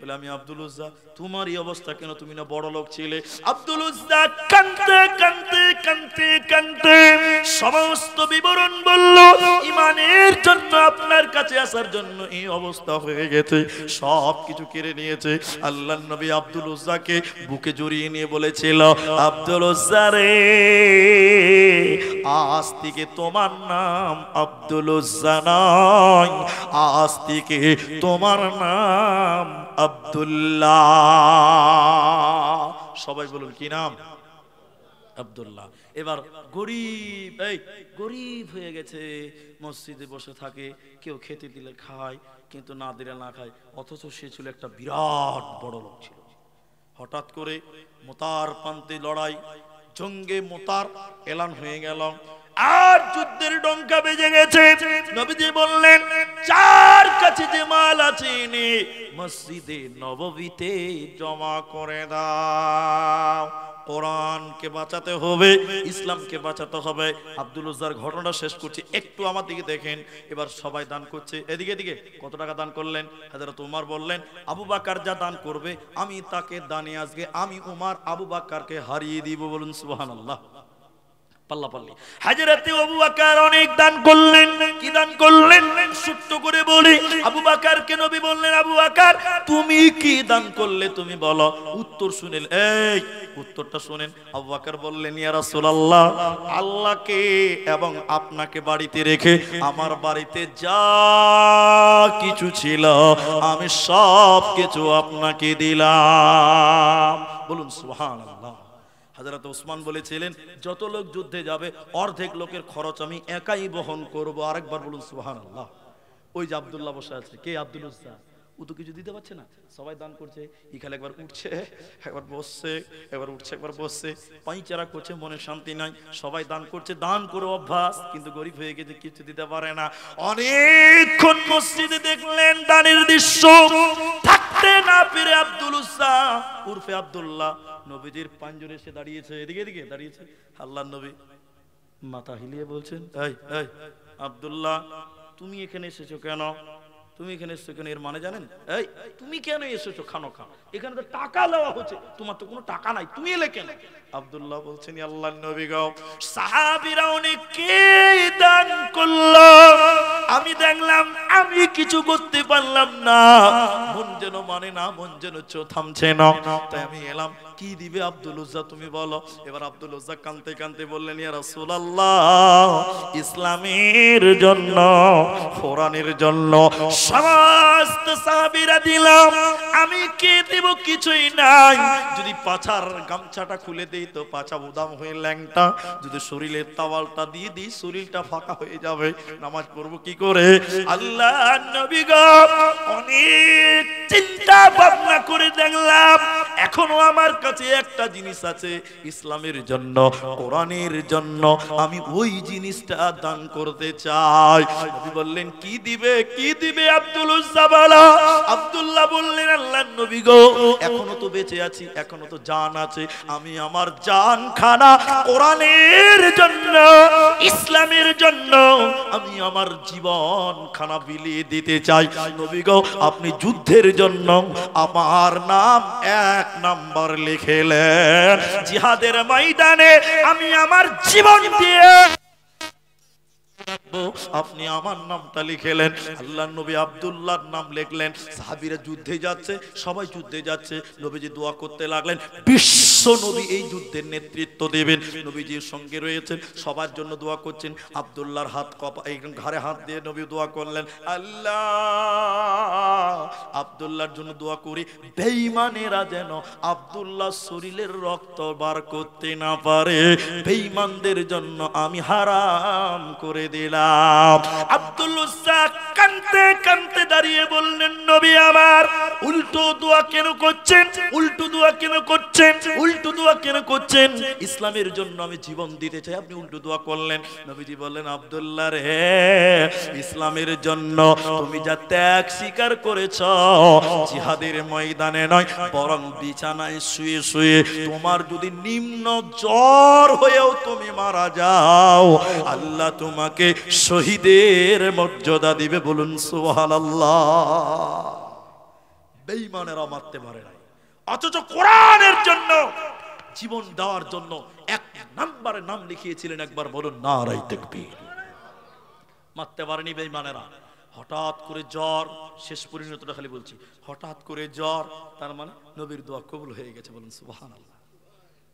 বলে আমি আব্দুল উজ্জা। তোমার এই অবস্থা কেন? তুমি না বড় লোক ছিলে। আব্দুল উজ্জা কাঁদতে কাঁদতে কাঁদতে কাঁদতে সমস্ত বিবরণ বলল, ইমানের জন্য আপনার কাছে আসার জন্য এই অবস্থা হয়ে গেছে, সব কিছু কেড়ে নিয়েছে। আল্লাহর নবী আব্দুল উজ্জাকে বুকে জড়িয়ে নিয়ে বলেছিল, আব্দুল উজ্জা রে, আজ থেকে তোমার নাম আব্দুল উজ্জা নয়, আজ থেকে তোমার নাম আব্দুল্লাহ। সবাই বলুন কি নাম? আব্দুল্লাহ। এবার গরিব, এই গরিব হয়ে গেছে, মসজিদে বসে থাকে, কেউ খেতে দিলে খায়, কিন্তু না দিলে না খায়, অথচ সে ছিল একটা বিরাট বড় লোক ছিল। হঠাৎ করে মুতার প্রান্তে লড়াই, জঙ্গে মুতার এলান হয়ে গেল, আর যুদ্ধের ডঙ্কা বেজে গেছে। নবীজি বললেন, যার কাছে যে মাল আছে এনে মসজিদে নববীতে জমা করে দাও। কোরআনকে বাঁচাতে হবে, ইসলামকে বাঁচাতে হবে। আব্দুল উজ্জার ঘটনা শেষ করছি, একটু আমার দিকে দেখেন। এবার সবাই দান করছে, এদিকে এদিকে। কত টাকা দান করলেন? হযরত উমর বললেন, আবু বকর যা দান করবে আমি তাকে দানে আজকে আমি উমর আবু বকরকে হারিয়ে দিব। বলুন সুবহানাল্লাহ। পাল্লাপাল্লি হযরত আবু বকর অনেক দান করলেন। কি দান করলেন? ছোট্ট করে বলি, আবু বকরকে নবী বললেন, আবু বকর তুমি কি দান করলে তুমি বলো। উত্তর শুনেন, এই উত্তরটা শুনেন। আবু বকর বললেন, ইয়া রাসূলুল্লাহ, আল্লাহকে এবং আপনাকে বাড়িতে রেখে আমার বাড়িতে যা কিছু ছিল আমি সব কিছু আপনাকে দিলাম। বলুন সুবহানাল্লাহ। হযরত ওসমান বলেছিলেন, যত লোক যুদ্ধে যাবে অর্ধেক লোকের খরচ আমি একাই বহন করব। আরেকবার বলুন সুবহানাল্লাহ। ওই যে আব্দুল্লাহ বসে আছে, কে? আব্দুল উজ্জা। ও তো কিছু দিতে পারছে না, সবাই দান করছে। ইখালে একবার উঠছে, একবার বসছে, একবার উঠছে, একবার বসছে, পাইচারা করছে, মনে শান্তি নাই। সবাই দান করছে, দান করে অভ্যাস, কিন্তু গরিব হয়ে গেছে, কিছু দিতে পারে না। অনেকক্ষণ মসজিদে দেখলেন দানের দৃশ্য, থাকতে না পেরে আব্দুল উজ্জা উর্ফে আব্দুল্লাহ নবীজির পাঞ্জরে এসে দাঁড়িয়েছে, এদিকে এদিকে দাঁড়িয়েছে। আল্লাহর নবী মাথা হিলিয়ে বলছেন, এই এই আব্দুল্লাহ, তুমি এখানে এসেছো কেন? তুমি এখানে এসেছো কেন? এর মানে জানেন? এই তুমি কেন এসেছো? খানো খা, এখানে তো টাকা দেওয়া হচ্ছে, তোমার তো কোনো টাকা নাই, তুমি এলে কেন? আব্দুল্লাহ বলছেন, আল্লাহর নবী গো, সাহাবীরা অনেকে দান করলো, আমি দেখলাম আমি কিছু করতে পারলাম না, মন যেন মানে না, মন যেন থামছে না, তাই আমি এলাম। কি দিবে আব্দুল উজ্জা তুমি বলো। এবার আব্দুল উজ্জা কাঁদতে কাঁদতে বললেন, ইয়া রাসূলুল্লাহ, ইসলামের জন্য, কোরআনের জন্য সমস্ত সাহাবীরা দিলাম, আমি কে দেব? কিছুই নাই। যদি পাছার গামছাটা খুলে দেই তো পাছা উদাম হয়ে ল্যাংটা, যদি শরীরের তাওয়ালটা দিয়ে দিই শরীরটা ফাঁকা হয়ে যাবে, নামাজ পড়বো কি করে? আল্লাহর নবী গো, অনেক চিন্তা ভাবনা করে দেখলাম এখনো আমার কাছে একটা জিনিস আছে, ইসলামের জন্য, কোরআনের জন্য আমি ওই জিনিসটা দান করতে চাই। নবী বললেন, কি দিবে? কি দিবে আব্দুল উজ্জা বলো। আব্দুল্লাহ বললেন, আল্লাহর নবী গো, এখনো তো বেঁচে আছি, এখনো তো জান আছে, আমি আমার জান খানা কোরআনের জন্য, ইসলামের জন্য আমি আমার জীবন খানা বিলিয়ে দিতে চাই। নবী গো, আপনি যুদ্ধের জন্য আমার নাম 1 নাম্বার লিখেলেন, জিহাদের ময়দানে আমি আমার জীবন দিয়ে আপনি আমার নামটা লিখেলেন। আল্লাহর নবী আব্দুল্লাহর নাম লিখলেন। সাহাবীরা যুদ্ধে যাচ্ছে, সবাই যুদ্ধে যাচ্ছে, নবীজি দোয়া করতে লাগলেন, বিশ্ব নবী এই যুদ্ধের নেতৃত্ব দেবেন, নবীজির সঙ্গে রয়েছেন, সবার জন্য দোয়া করছেন। আব্দুল্লাহর হাত কপা, এই ঘাড়ে হাত দিয়ে নবী দোয়া করলেন, আল্লাহ আব্দুল্লাহর জন্য দোয়া করি, বেঈমানেরা যেন আব্দুল্লাহর শরীরের রক্ত বার করতে না পারে, বেঈমানদের জন্য আমি হারাম করে দিলাম। আব্দুল উজ্জা কাঁদতে কাঁদতে দাঁড়িয়ে বললেন, নবী আমার, উল্টো দোয়া কেন করছেন? উল্টো দোয়া কেন করছেন? উল্টো দোয়া কেন করছেন? ইসলামের জন্য আমি জীবন দিতে চাই, আপনি উল্টো দোয়া করলেন। নবীজি বললেন, আব্দুল্লাহ রে, ইসলামের জন্য তুমি যা ত্যাগ স্বীকার করেছ, জিহাদের ময়দানে নয় বরং বিছানায় শুয়ে শুয়ে, তোমার যদি নিম্ন জ্বর হয়েও তুমি মারা যাও, আল্লাহ তোমাকে শহীদের মর্যাদা দিবে। বলুন সুবহানাল্লাহ। বেঈমানেরা মারতে পারে নাই, অথচ কোরআনের জন্য জীবন দেওয়ার জন্য এক নম্বরে নাম লিখিয়েছিলেন। একবার বলুন নারায়ে তাকবীর। মারতে পারেনি বেঈমানেরা। হঠাৎ করে জ্বর, শেষ পরিণতটা খালি বলছি, হঠাৎ করে জ্বর, তার মানে নবীর দোয়া কবুল হয়ে গেছে, বলুন সুবহানাল্লাহ।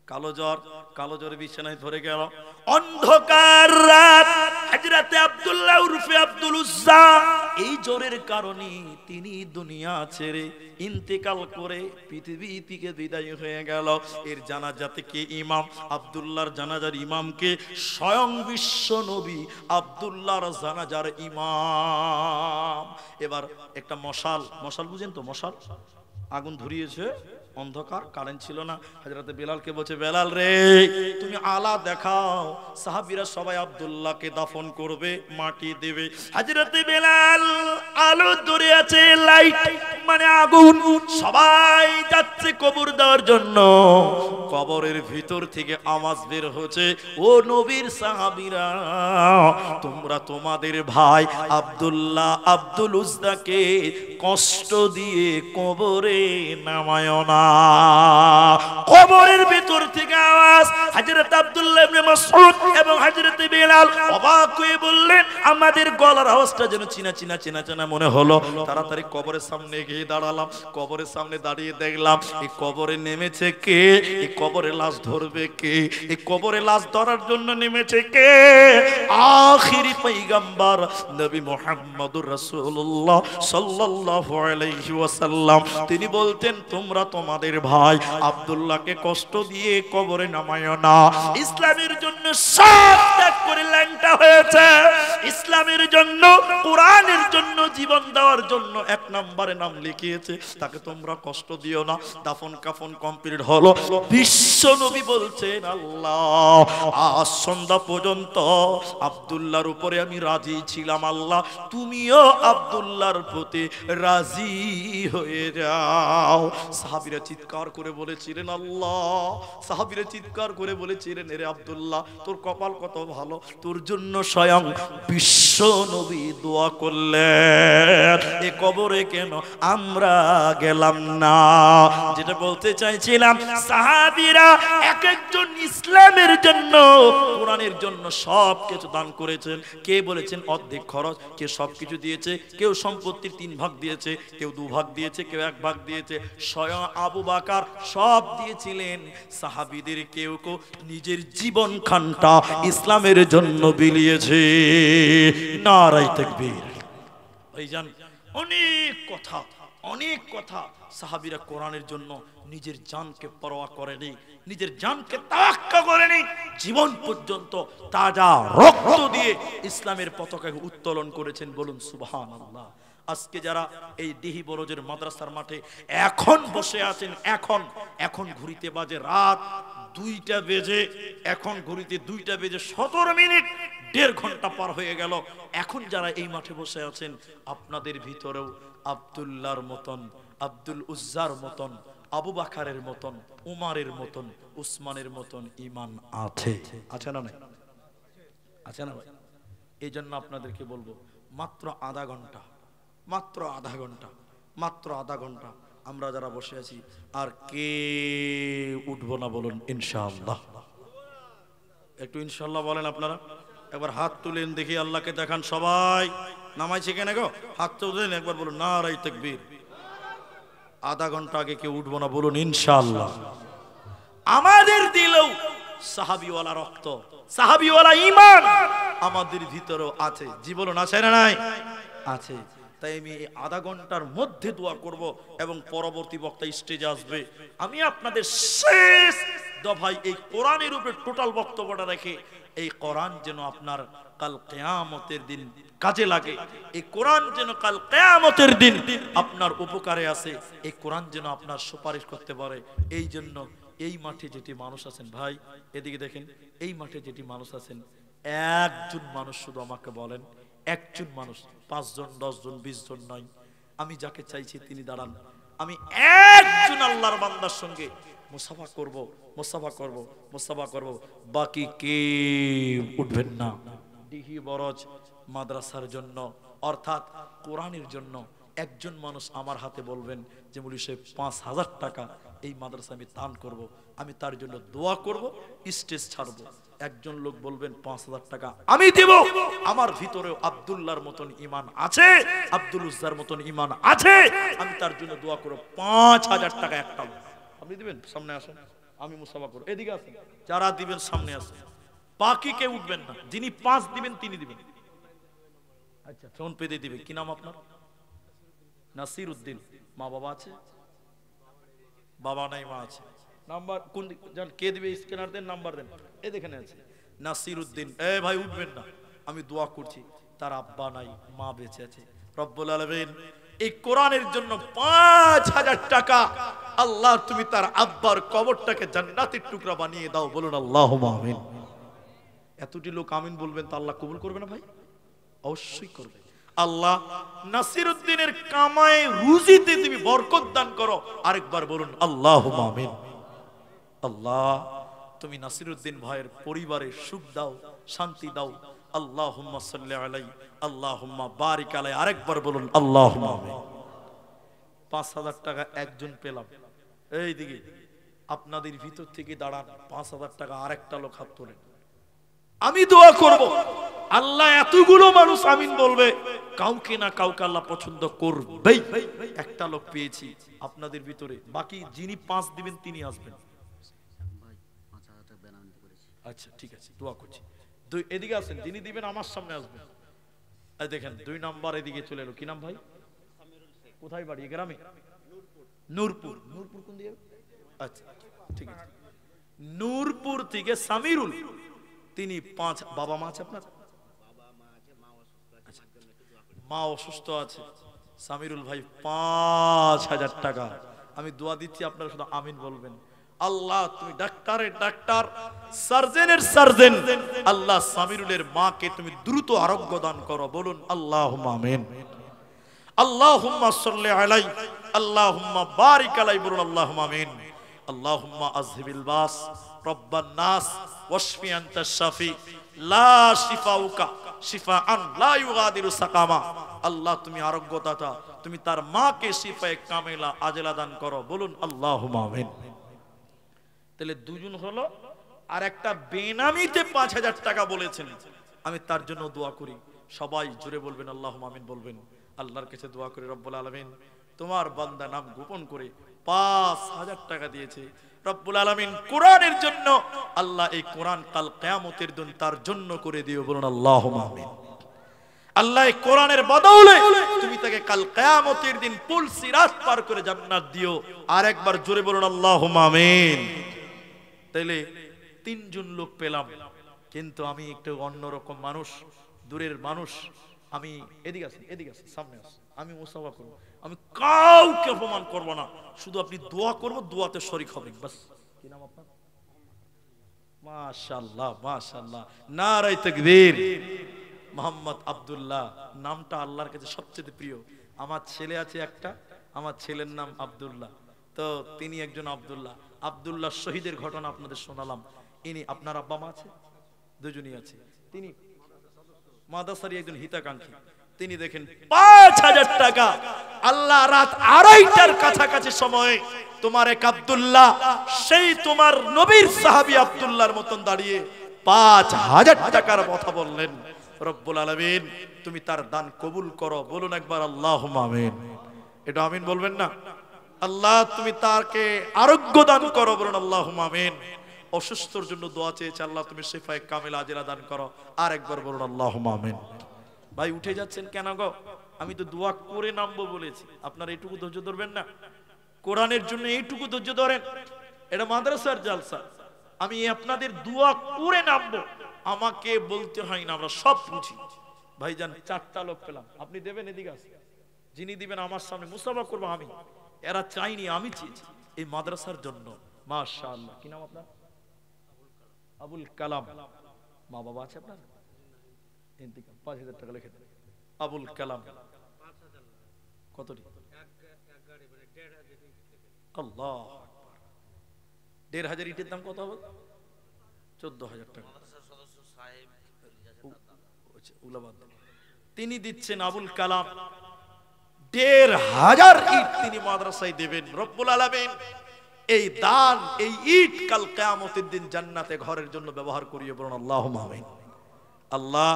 কালো জ্বর, কালো জ্বরে বিছানায় ধরে গেল, অন্ধকার রাত, হযরতে আব্দুল্লাহ উরফে আব্দুল উজ্জা এই জ্বরের কারণে তিনি দুনিয়া ছেড়ে ইন্তেকাল করে পৃথিবী থেকে বিদায় হয়ে গেল। এর জানাজাতে কে ইমাম? আব্দুল্লাহর জানাজার ইমামকে স্বয়ং বিশ্ব নবী আব্দুল্লাহর জানাজার ইমাম। এবার একটা মশাল, মশাল বুঝেন তো, মশাল আগুন ধরিয়েছে, অন্ধকার, কারেন্ট ছিল না। হযরতে বেলালকে বলছে, বেলাল রে তুমি আলা দেখাও। সাহাবীরা সবাই আব্দুল্লাহকে দাফন করবে, মাটি দেবে। হযরতে বেলাল আলো ধরে আছে, লাইট মানে আগুন, সবাই যাচ্ছে কবর দেওয়ার জন্য। কবরের ভিতর থেকে আওয়াজ বের হচ্ছে, ও নবীর সাহাবীরা, তোমরা তোমাদের ভাই আব্দুল্লাহ আব্দুল উজ্জাকে কষ্ট দিয়ে কবরে নামায় না। কবরের ভিতর থেকে আওয়াজ। হযরত আব্দুল্লাহ ইবনে মাসউদ এবং হযরত বেলাল অবাক হয়ে বললেন, আমাদের গলার আওয়াজটা যেন চিনা চিনা চিনা চিনা মনে হলো। তাড়াতাড়ি কবরের সামনে গিয়ে দাঁড়ালাম। কবরের সামনে দাঁড়িয়ে দেখলাম, এই কবরে নেমেছে কে? এই কবরে লাশ ধরবে কে? এই কবরে লাশ ধরার জন্য নেমেছে কে? আখিরি পয়গম্বর নবী মুহাম্মদুর রাসূলুল্লাহ সাল্লাল্লাহু আলাইহি ওয়াসাল্লাম। তিনি বলতেন, তোমরা তোমাদের ভাই আব্দুল্লাহকে কষ্ট দিয়ে কবরে নামায়ো না। ইসলামের জন্য সব ত্যাগ করে ল্যাংটা হয়েছে, ইসলামের জন্য, কোরআনের জন্য জীবন দেওয়ার জন্য এক নম্বরে নাম লিখিয়েছে, তাকে তোমরা কষ্ট দিও না। দাফন কাফন কমপ্লিট হলো। বিশ্ব নবী বলছেন, আল্লাহ আজ সন্ধ্যা পর্যন্ত আব্দুল্লাহর উপরে আমি রাজি ছিলাম, আল্লাহ তুমিও আব্দুল্লাহর প্রতি রাজি হয়ে যাও। সাহাবীরা চিৎকার করে বলেছিলেন, আল্লাহ, সাহাবীরা চিৎকার করে বলেছিলেন, এরে আব্দুল্লাহ তোর কপাল কত ভালো, তোর জন্য স্বয়ং বিশ্ব নবী দোয়া করলেন, এ কবরে কেন আমরা গেলাম না। যেটা বলতে চাইছিলাম, সাহাবীরা এক একজন ইসলামের জন্য, কোরআনের জন্য সব কিছু দান করেছেন। কে বলেছেন অর্ধেক খরচ, কে সবকিছু দিয়েছে, কেউ সম্পত্তির 3 ভাগ দিয়েছে, কেউ 2 ভাগ দিয়েছে, কেউ 1 ভাগ দিয়েছে। স্বয়ং আবু বকর সব দিয়েছিলেন। সাহাবীদের কেউ কেউ নিজের জীবন খানটা ইসলামের জন্য বিলিয়েছে। নারায়ে তাকবীর। ভাইজান, অনেক কথা, অনেক কথা। সাহাবীরা কোরআনের জন্য নিজের জানকে পরোয়া করেনি, নিজের জানকে তাওয়াক্কা করেনি, জীবন পর্যন্ত তাজা রক্ত দিয়ে ইসলামের পতাকাকে উত্তোলন করেছেন, বলুন সুবহানাল্লাহ। আজকে যারা এই দিহি বরজের মাদ্রাসার মাঠে এখন বসে আছেন, এখন ঘুরিতে বাজে রাত 2টা বেজে, এখন ঘুরিতে 2টা বেজে 17 মিনিট, 1.5 ঘন্টা পার হয়ে গেল। এখন যারা এই মাঠে বসে আছেন, আপনাদের ভিতরেও আব্দুল্লাহর মতন, আব্দুল উজ্জার মতন, আবু বকরের মতন, উমারের মতন, উসমানের মতন ঈমান আছে, আছে না? আছে না ভাই? এই জন্য আপনাদেরকে বলবো, মাত্র আধা ঘন্টা, মাত্র আধা ঘন্টা, মাত্র আধা ঘন্টা আমরা যারা বসে আছি, আর কে উঠবো না বলুন ইনশাআল্লাহ? একটু ইনশাআল্লাহ বলেন আপনারা। একবার হাত তুলেন দেখি, আল্লাহকে দেখান। সবাই নামাইছে কেন গো? হাত তুলেন, একবার বলুন নারায়ে তাকবীর। আধা ঘন্টা আগে কেউ উঠবো না বলুন ইনশাআল্লাহ। আমাদের দিলেও সাহাবীওয়ালা রক্ত, সাহাবীওয়ালা ঈমান আমাদের ভিতরেও আছে। জি বলুন, আছে না নাই? আছে। তাই আমি এই আধা ঘন্টার মধ্যে দোয়া করব এবং পরবর্তী বক্তা স্টেজে আসবে। আমি আপনাদের শেষ দফায় এই কোরআনের উপরে টোটাল বক্তব্যটা রেখে, এই কোরআন যেন আপনার কাল কিয়ামতের দিন কাজে লাগে, এই কোরআন যেন কাল কিয়ামতের দিন আপনার উপকারে আসে, এই কোরআন যেন আপনার সুপারিশ করতে পারে। এই জন্য এই মাঠে যেটি মানুষ আছেন, ভাই এদিকে দেখেন, এই মাঠে যেটি মানুষ আছেন, একজন মানুষ শুধু আমাকে বলেন, একজন মানুষ, 5 জন 10 জন 20 জন নয়, আমি যাকে চাইছি তিনি দাঁড়ান। আমি একজন আল্লাহর বান্দার সঙ্গে মুসাফা করব, মুসাফা করব, মুসাফা করব, বাকি কে উঠবেন না। দিহি বরজ মাদ্রাসার জন্য, অর্থাৎ কোরআনের জন্য, একজন মানুষ আমার হাতে বলবেন যে মৌলভী সাহেব 5,000 টাকা এই মাদ্রাসা আমি দান করব, আমি তার জন্য দোয়া করব, স্টেজ ছাড়বো। একজন লোক বলবেন 5,000 টাকা আমি দেব, আমার ভিতরেও আব্দুল্লাহর মতন ঈমান আছে, আব্দুল উজ্জার মতন ঈমান আছে, আমি তার জন্য দোয়া করব। 5,000 টাকা একটা আপনি দিবেন, সামনে আসেন, আমি মুসাফা করব। এদিকে আসেন, যারা দিবেন সামনে আসেন, বাকি কেউ উঠবেন না। যিনি 5 দিবেন তিনি দিবেন। আচ্ছা, ফোন পে দিয়ে দিবে। কি নাম আপনার? নাসির উদ্দিন। মা বাবা আছে? বাবা নাই, মা আছে। নাম্বার কোন জান কে দিবে? স্ক্যানার দেন, নাম্বার দেন। এই দেখেন আছে নাসির উদ্দিন। এ ভাই উঠবেন না, আমি দোয়া করছি, তার আব্বা নাই, মা বেঁচে আছে। রব্বুল আলামিন এই কোরআনের জন্য 5,000 টাকা, আল্লাহ তুমি তার আব্বার কবরটাকে জান্নাতের টুকরা বানিয়ে দাও। বলুন আল্লাহুম্মা আমিন। এতটি লোক আমিন বলবেন তো আল্লাহ কবুল করবে না ভাই? অবশ্যই করবে। আল্লাহ নাসির উদ্দিনের কামায়ে রুজিতে তুমি বরকত দান করো। আরেকবার বলুন আল্লাহুম্মা আমিন। আল্লাহ তুমি নাসির উদ্দিন ভাইয়ের পরিবারে সুখ দাও, শান্তি দাও। আল্লাহুম্মা সাল্লি আলাইহি, আল্লাহুম্মা বারিক আলাইহি। আরেকবার বলুন আল্লাহুম্মা আমিন। 5,000 টাকা একজন পেলাম। এই দিকে আপনাদের ভিতর থেকে দাঁড়ান, 5,000 টাকা আরেকটা লোক হাত তোলেন, আমি দোয়া করব। আল্লাহ এতগুলো মানুষ আমিন বলবে, কাউকে না কাউকে আল্লাহ পছন্দ করবেই। একটা লোক পেয়েছি আপনাদের ভিতরে, বাকি যিনি 5 দিবেন তিনি আসবেন। আচ্ছা ঠিক আছে, দোয়া করছি। দুই এদিকে আসেন, যিনি দিবেন আমার সামনে আসবেন। এই দেখেন 2 নাম্বার এদিকে চলে এলো। কি নাম ভাই? কোথায় বাড়ি? গ্রামে? নূরপুর। নূরপুর কোন দিকে? আচ্ছা ঠিক আছে, নূরপুর থেকে সামিরুল, তিনি 5। বাবা মা আছে আপনার? মা অসুস্থ আছে। সামিরুল ভাই 5,000 টাকা আমি দোয়া দিচ্ছি, আপনারা শুধু আমিন বলবেন। আল্লাহ তুমি ডাক্তারের ডাক্তার, সার্জেনের সার্জেন, আল্লাহ সামিরুলের মাকে তুমি দ্রুত আরোগ্য দান করো। বলুন আল্লাহুম্মা আমিন। আল্লাহুম্মা সাল্লি আলাইহি, আল্লাহুম্মা বারিক আলাইহি। বলুন আল্লাহুম্মা আমিন। আল্লাহুম্মা আযহিবিল বাস রব্বান নাস ওয়াশফি আনতাশ শাফি লা শিফাউকা শিফাআন লা ইউগাদিরু সাকামা। আল্লাহ তুমি আরোগ্যদাতা, তুমি তার মাকে শিফায়ে কামেলা আজেলা দান করো। বলুন আল্লাহুম্মা আমিন। তাহলে দুজন হলো, আর একটা বেনামিতে 5,000 টাকা বলেছেন, আমি তার জন্য দোয়া করি। সবাই জুড়ে বলবেন আল্লাহুম্মা আমিন বলবেন। আল্লাহর কাছে দোয়া করি, রব্বুল আলামিন তোমার বান্দা নাম গোপন করে 5,000 টাকা দিয়েছে, রব্বুল আলামিন কোরআনের জন্য, আল্লাহ এই কোরআন কাল কিয়ামতের দিন তার জন্য করে দিও। বলুন আল্লাহুম্মা আমিন। আল্লাহ এই কোরআনের বদৌলে তুমি তাকে কাল কিয়ামতের দিন পুল সিরাত পার করে জান্নাত দিও। আর একবার জোরে বলুন আল্লাহুম্মা আমিন। তাইলে 3 জন লোক পেলাম, কিন্তু আমি একটু অন্যরকম মানুষ, দূরের মানুষ। আমি এদিকে আসেন, এদিকে আসেন, সামনে আসেন, আমি মুসাফা করব, আমি কাউকে অপমান করব না, শুধু আপনি দোয়া করব, দোয়াতে শরীক হবেন বাস। কি নাম আপনার? মাশাআল্লাহ মাশাআল্লাহ, নারায়ে তাকবীর। মোহাম্মদ আব্দুল্লাহ নামটা আল্লাহর কাছে সবচেয়ে প্রিয়। আমার ছেলে আছে একটা, আমার ছেলের নাম আব্দুল্লাহ, তো তিনি একজন আব্দুল্লাহ। আব্দুল্লাহ শহীদের ঘটনা আপনাদের শোনালাম। ইনি, আপনার আব্বা মা আছে? দুজনই আছে। তিনি মাদ্রাসারই একজন হিতাকাঙ্ক্ষী। তিনি দেখেন 5,000 টাকা আল্লাহ রাত 2:30টার কাছাকাছি সময়ে তোমার এক আব্দুল্লাহ, সেই তোমার নবীর সাহাবী আব্দুল্লাহর মতন দাঁড়িয়ে 5,000 টাকার কথা বললেন। রব্বুল আলামিন তুমি তার দান কবুল করো। বলুন একবার আল্লাহুম্মা আমিন। এটা আমিন বলবেন না? আল্লাহ তুমি তাকে আরোগ্য দান করো। বলুন আল্লাহুম্মা আমিন। অসুস্থর জন্য দোয়া চেয়েছে, আল্লাহ তুমি শিফায়ে কামিলা আজেলা দান করো। আর একবার বলুন আল্লাহুম্মা আমিন। ভাই উঠে যাচ্ছেন কেন গো? আমি তো দোয়া করে নামবো বলেছি, আপনারা এইটুকু ধৈর্য ধরবেন না? কোরআনের জন্য এইটুকু ধৈর্য ধরেন, এটা মাদ্রাসার জালসা। আমি আপনাদের দোয়া করে নামবো, আমাকে বলতে হয় না, আমরা সব বুঝি। ভাইজান 4টা লোক পেলাম, আপনি দেবেন? এদিকে আসেন, যিনি দিবেন আমার সামনে মুসাফা করবো আমি। এরা চাইনি, আমি চেয়েছি এই মাদ্রাসার জন্য। মাশাআল্লাহ। কি নাম আপনার? আবুল কালাম। মা বাবা আছে আপনার? 5,000 টাকা লিখে দেন। আবুল কালাম কতটি? আল্লাহ, 1,500 ইটের দাম কত হবে? 14,000 টাকা। তিনি দিচ্ছেন আবুল কালাম 1,500 ইট তিনি মাদ্রাসায় দেবেন। রব্বুল আলামিন এই দান, এই ইট কাল কিয়ামতের দিন জান্নাতে ঘরের জন্য ব্যবহার করিয়ে বলুন আল্লাহুম্মা আমিন। আল্লাহ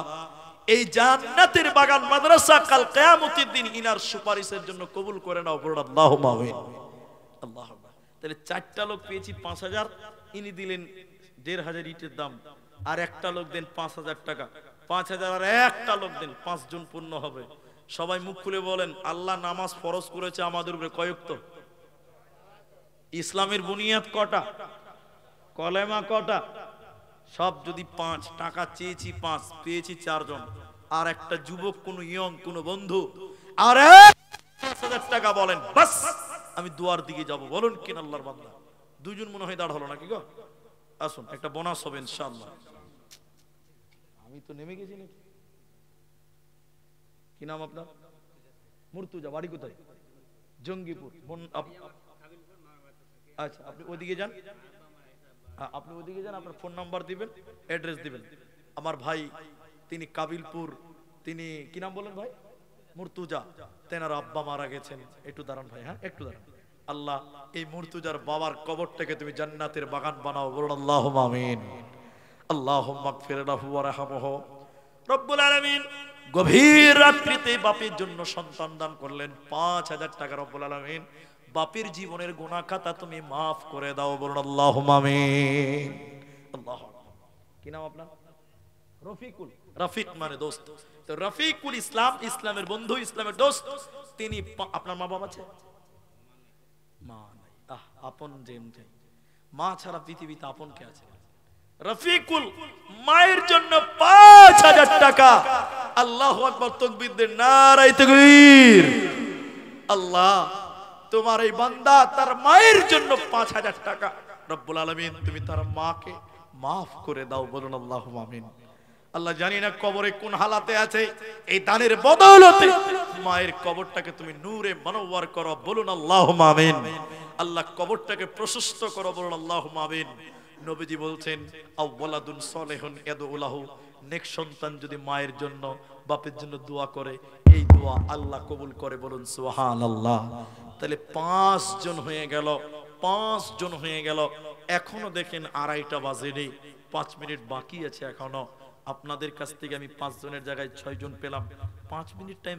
এই জান্নাতের বাগান মাদ্রাসা কাল কিয়ামতের দিন ইনার সুপারিশের জন্য কবুল করে নাও, বলুন আল্লাহুম্মা আমিন। আল্লাহ, তাহলে 4টা লোক পেয়েছি 5,000, ইনি দিলেন 1,500 ইটের দাম, আর একটা লোক দেন 5,000 টাকা, 5,000 আর একটা লোক দেন, 5 জন পূর্ণ হবে। সবাই মুখ খুলে বলেন, আল্লাহ নামাজ ফরজ করেছে আমাদের উপরে কয়ক্ত? ইসলামের বুনিয়াদ কটা? কলেমা কটা? সব যদি 5 টাকা চেয়েছি 5, পেয়েছি 4 জন, আর একটা যুবক, কোন ইয়ং কোন বন্ধু আর 5,000 টাকা বলেন, বাস আমি দুয়ার দিকে যাব। বলুন কিনা আল্লাহর বান্দা? 2 জন মনে হয় দাঁড় হলো নাকি গো? আসুন, একটা বোনাস হবে ইনশাআল্লাহ। আমি তো নেমে গেছি নাকি? কি নাম আপনার? মুর্তুজা, বাড়ি কোথায়? জঙ্গিপুর। আচ্ছা, আপনি ওইদিকে যান, আপনি ওইদিকে যান, আপনার ফোন নাম্বার দিবেন, অ্যাড্রেস দিবেন। আমার ভাই তিনি কাবিলপুর, তিনি কি নাম বলেন ভাই? মুর্তুজা, তেনার আব্বা মারা গেছেন। একটু দাঁড়ান ভাই, হ্যাঁ একটু দাঁড়ান। আল্লাহ এই মুর্তুজার বাবার কবরটাকে তুমি জান্নাতের বাগান বানাও, বলুন আল্লাহুম্মা আমিন। আল্লাহুম্মা গফির লাহু ওয়ারহামহু। রব্বুল আলামিন গভীর রাত্রিতে বাপের জন্য সন্তান দান করলেন 5,000 টাকা। রব্বুল আলামিন বাপের জীবনের গুনাহ খাতা তুমি maaf করে দাও, বলুন আল্লাহুম্মা আমিন। আল্লাহু আকবার। কি নাম আপনার? রফিকুল। রফিক মানে দোস্ত। তো রফিকুল ইসলাম, ইসলামের বন্ধু, ইসলামের দোস্ত। তিনি, আপনার মা বাবা আছে? মা নাই। আপন জেন যাই, মা ছাড়া পৃথিবীতে আপন কে আছে? রফিকুল মায়ের জন্য 5,000 টাকা। আল্লাহু আকবার, তাকবীর দেন, নারায়ে তাকবীর। আল্লাহ তোমার এই বান্দা তার মায়ের জন্য 5,000 টাকা। রব্বুল আলামিন তুমি তার মাকে maaf করে দাও, বলুন আল্লাহুম্মা আমিন। আল্লাহ জানি না কবরে কোন হালাতে আছে, এই দানের বদৌলতে মায়ের কবরটাকে তুমি নূরে মনোয়ার করো, বলুন আল্লাহুম্মা আমিন। আল্লাহ কবরটাকে প্রশস্ত করো, বলুন আল্লাহুম্মা আমিন। নবীজি বলছেন, আওয়ালাদুন সলিহুন ইয়াদউ লাহু, নেক সন্তান যদি মায়ের জন্য বাপের জন্য দোয়া করে, এই দোয়া আল্লাহ কবুল করে, বলুন সুবহানাল্লাহ। তাহলে 5 জন হয়ে গেল, 5 জন হয়ে গেল। এখনো দেখেন 2:30 বাজেনি, 5 মিনিট বাকি আছে এখনো। আপনাদের কাছ থেকে আমি 5 জনের জায়গায় 6 জন পেলাম, 5 মিনিট টাইম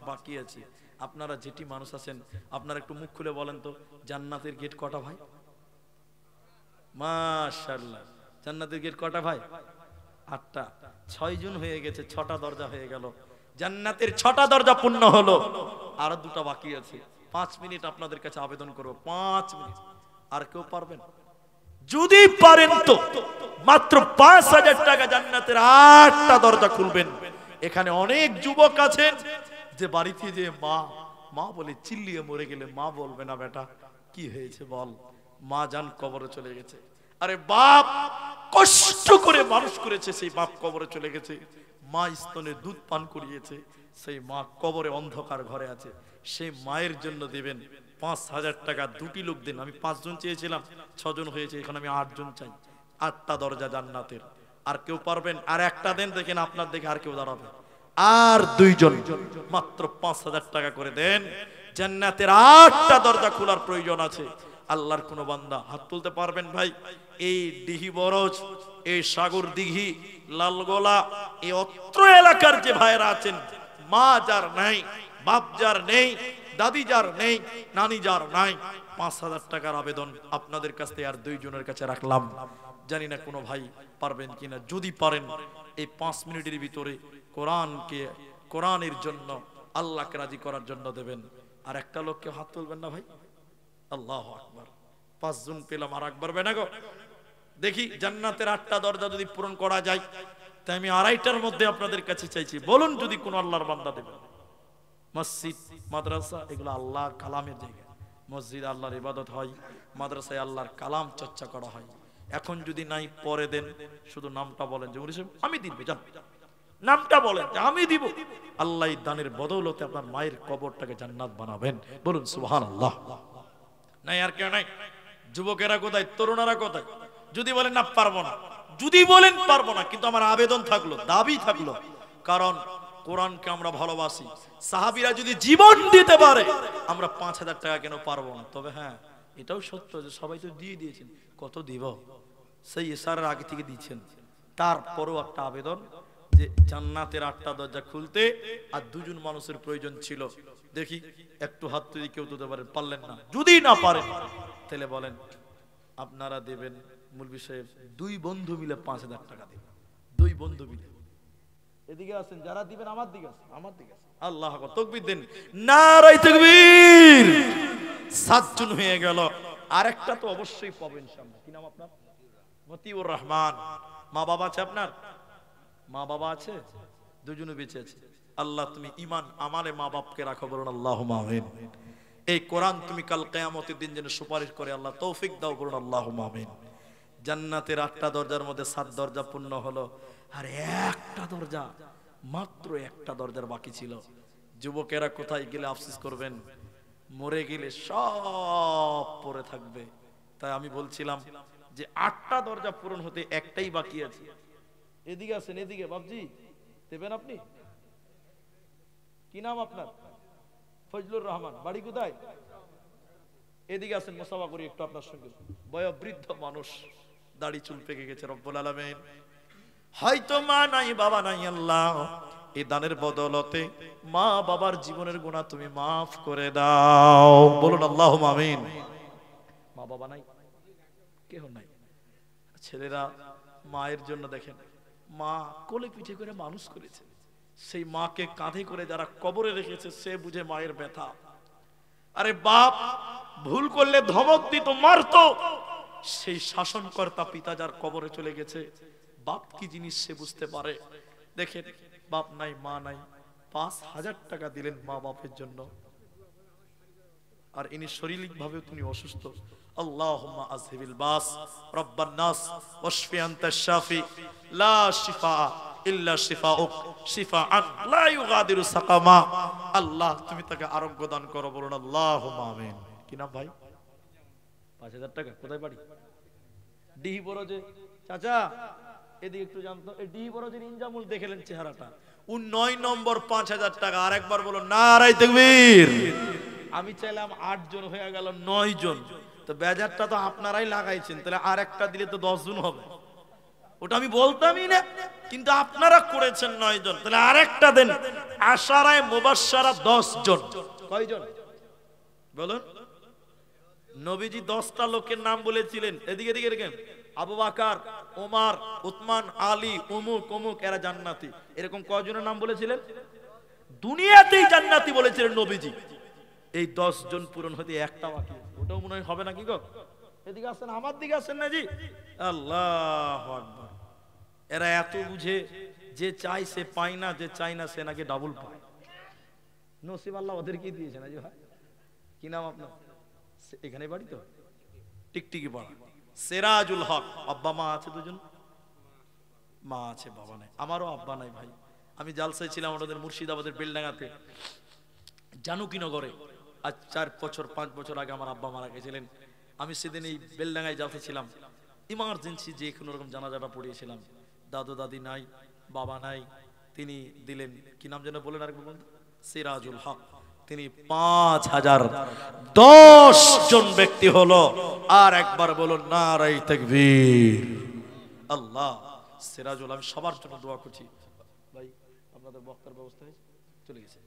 বাকি আছে। আপনারা যেটি মানুষ আছেন, আপনারা একটু মুখ খুলে বলেন তো, জান্নাতের গেট কটা ভাই? মাশাআল্লাহ, জান্নাতের গেট কটা ভাই? 8টা। 6 জন হয়ে গেছে, 6টা দরজা হয়ে গেল। জান্নাতের 6টা দরজা পূর্ণ হলো, আর 2টা বাকি আছে। 5 মিনিট আপনাদের কাছে আবেদন করব, 5 মিনিট। আর কেউ পারবেন? যদি পারেন তো মাত্র 5,000 টাকা জান্নাতের 8টা দরজা খুলবেন। এখানে অনেক যুবক আছেন যে বাড়িতে যে মা মা বলে চিল্লিয়ে মরে গেলে মা বলবে না, বেটা কি হয়েছে বল, মা জান কবরে চলে গেছে। আরে বাপ কষ্ট করে মানুষ করেছে, সেই বাপ কবরে চলে গেছে। মা স্তনে দুধ পান করিয়েছে, সেই মা কবরে অন্ধকার ঘরে আছে। সেই মায়ের জন্য দিবেন 5,000 টাকা। 2টি লোক দিন। আমি 5 জন চেয়েছিলাম, 6 জন হয়েছে, এখন আমি 8 জন চাই। 8টা দরজা জান্নাতের। আর কেউ পারবেন? আর একটা দেন, দেখেন আপনার দেখে আর কেউ দাঁড়াবে। আর 2 জন, মাত্র 5,000 টাকা করে দেন। জান্নাতের 8টা দরজা খোলার প্রয়োজন আছে। আল্লাহর কোন বান্দা হাত তুলতে পারবেন ভাই? এই দিঘি বরজ, এই সাগর দিঘি, লালগোলা, এই অত্র এলাকার যে ভাইরা আছেন, মা যার নাই, বাপ যার নেই, দাদি যার নেই, নানি যার নাই, 5,000 টাকার আবেদন আপনাদের কাছ থেকে আর 2 জনের কাছে রাখলাম। জানি না কোনো ভাই পারবেন কিনা। যদি পারেন এই 5 মিনিটের ভিতরে কোরআনের জন্য, আল্লাহকে রাজি করার জন্য দেবেন। আর একটা লোককে হাত তুলবেন না ভাই? আল্লাহু আকবার। 5 জন পেলাম, আর একবার বেনা গো। দেখি জান্নাতের 8টা দরজা যদি পূরণ করা যায়, তাই আমি 2:30টার মধ্যে আপনাদের কাছে চাইছি। বলুন যদি কোন আল্লাহর বান্দা দেবেন। মসজিদ, মাদ্রাসা এগুলো আল্লাহর কালামের জায়গা। মসজিদ আল্লাহর ইবাদত হয়, মাদ্রাসায় আল্লাহর কালাম চর্চা করা হয়। এখন যদি নাই পরে দেন, শুধু নামটা বলেন যে আমি দিব, জান নামটা বলেন যে আমি দিব। আল্লাহ দানের বদৌলতে আপনার মায়ের কবরটাকে জান্নাত বানাবেন, বলুন সুবহানাল্লাহ। নাই আর কেউ নাই? যুবকেরা কোথায়, তরুণরা কোথায়? যদি বলেন না পারবো না, যদি বলেন পারবো না, কিন্তু আমার আবেদন থাকলো, দাবি থাকলো, কারণ কোরআনকে আমরা ভালোবাসি। সাহাবীরা যদি জীবন দিতে পারে আমরা 5000 টাকা কেন পারবো না? তবে হ্যাঁ, এটাও সত্য যে সবাই তো দিয়ে দিয়েছেন, কত দিব সেই ইশারার আগে থেকে দিচ্ছেন। তারপরও একটা আবেদন যে জান্নাতের 8টা দরজা খুলতে আর 2 জন মানুষের প্রয়োজন ছিল। দেখি একটু হাত তুলে কেউ দিতে পারেন, পারলেন না, যদি না পারেন তাহলে বলেন আপনারা দেবেন। মূলবি সাহেব 2 বন্ধু মিলে 5000 টাকা দেবেন, 2 বন্ধু মিলে। এদিকে আছেন যারা দিবেন, আমার দিকে আছেন, আমার দিকে আছেন। আল্লাহু আকবার, তাকবীর দেন, নারে তাকবীর। 7 জন হয়ে গেল, আরেকটা তো অবশ্যই পাবেন সামনে। কি নাম আপনার? মতিউর রহমান। মা বাবা আছে আপনার? মা বাবা আছে? 2 জনও বেঁচে আছে। আল্লাহ তুমি ঈমান আমালে মা বাপকে রাখো, বলুন আল্লাহুম্মা আমিন। এই কোরআন তুমি কাল কিয়ামতের দিন যেন সুপারিশ করে আল্লাহ তৌফিক দাও, বলুন আল্লাহুম্মা আমিন। জান্নাতের 8টা দরজার মধ্যে 7 দরজা পূর্ণ হলো, আর একটা দরজা, মাত্র একটা দরজার বাকি ছিল। যুবকেরা কোথায় গেলে আফসোস করবেন? মরে গেলে সব পড়ে থাকবে। তাই আমি বলছিলাম যে 8টা দরজা পূরণ হতে একটাই বাকি আছে। এদিকে আছেন, এদিকে বাবজি দেবেন আপনি? কি নাম আপনার? ফজলুর রহমান। বাড়ি কোথায়? এদিকে আছেন, মুসাফা করি একটু আপনার সঙ্গে। বয়োবৃদ্ধ মানুষ, দাড়ি চুল পেকে গেছে। রব্বুল আলামিন হয়তো মা নাই বাবা নাই, আল্লাহ এই দানের বদলতে মা বাবার জীবনের গুনাহ তুমি মাফ করে দাও, বলুন আল্লাহুম্মা আমিন। মা বাবা নাই, কেউ নাই। ছেলেরা মায়ের জন্য দেখেন, মা কোলে পিঠে করে মানুষ করেছে, সেই মাকে কাঁধে করে যারা কবরে রেখেছে সে বুঝে মায়ের ব্যথা। আরে বাপ ভুল করলে ধমক দিত, মারতো, সেই শাসনকর্তা পিতা যার কবরে চলে গেছে, বাপ কি জিনিস সে বুঝতে পারে। দেখেন বাপ নাই মা নাই, 5000 টাকা দিলেন মা বাপের জন্য, আর ইনি শারীরিক ভাবে তিনি অসুস্থ। আল্লাহুম্মা আযহিবিল বাস রব্বান নাস ওয়াশফি আনতাশ শাফি লা শিফা ইল্লা শিফাউক শিফাআন লা ইউগাদিরু সাকামা। আল্লাহ তুমি তাকে আরোগ্য দান করো, বলুন আল্লাহুম্মা আমিন। কি নাম ভাই? 5000 টাকা। কোথায় বাড়ি? ডিহি বরজে। চাচা এদিকে একটু জানতো, এই ডিহি বরজের ইনজামুল দেখলেন চেহারাটা, ও 9 নম্বর 5000 টাকা। আরেকবার বলুন নারে তাকবীর। আমি চাইলাম 8 জন, হয়ে গেল 9 জন। তো বেজারটা তো আপনারাই লাগাইছেন, তাহলে আরেকটা দিলে তো 10 জন হবে। ওটা আমি বলতামই না, কিন্তু আপনারা করেছেন 9 জন, তাহলে আরেকটা দেন। আশারায়ে মুবাশশারা 10 জন। কয়জন বলুন? নবীজি 10টা লোকের নাম বলেছিলেন, এদিকে এদিকে দেখেন, আবু বকর, ওমর, উসমান, আলী, অমুক অমুক এরা জান্নাতি। এরকম কয়জনের নাম বলেছিলেন? দুনিয়াতেই জান্নাতি বলেছিলেন নবীজি। এই 10 জন পূরণ হতে একটা বাকি, ওটাও মনে হয় হবে না। কি গো এদিকে আসেন, আমার দিকে আসেন না জি। আল্লাহু আকবার। এরা এত বুঝে, যে চাই সে পায় না, যে চাই না সে নাকি ডাবল পায়। নসিব আল্লাহ ওদেরকে দিয়েছে না জি ভাই। কি নাম আপনার? এখানে বাড়ি তো টিকটিকি পাড়া। সিরাজুল হক। আব্বা মা আছে 2 জন? মা আছে, বাবা নাই। আমারও আব্বা নাই ভাই। আমি জালসায় ছিলাম ওদের মুর্শিদাবাদের বেলডাঙ্গাতে, জানুকিনগরে। আজ 4 বছর 5 বছর আগে আমার আব্বা মারা গেছিলেন। আমি সেদিন এই বেলডাঙ্গায় জালসা ছিলাম, ইমার্জেন্সি যে কোনো রকম জানাজাটা পড়িয়েছিলাম। দাদু দাদি নাই, বাবা নাই, তিনি দিলেন, কি নাম যেন বলেন আরেকবার বলুন? সিরাজুল হক। তিনি 5010 জন ব্যক্তি হলো। আর একবার বলুন নারে তাকবীর। আল্লাহ সিরাজুল, আমি সবার জন্য দোয়া করছি ভাই। আপনাদের বক্তার ব্যবস্থা হয়েছে? চলে গেছে।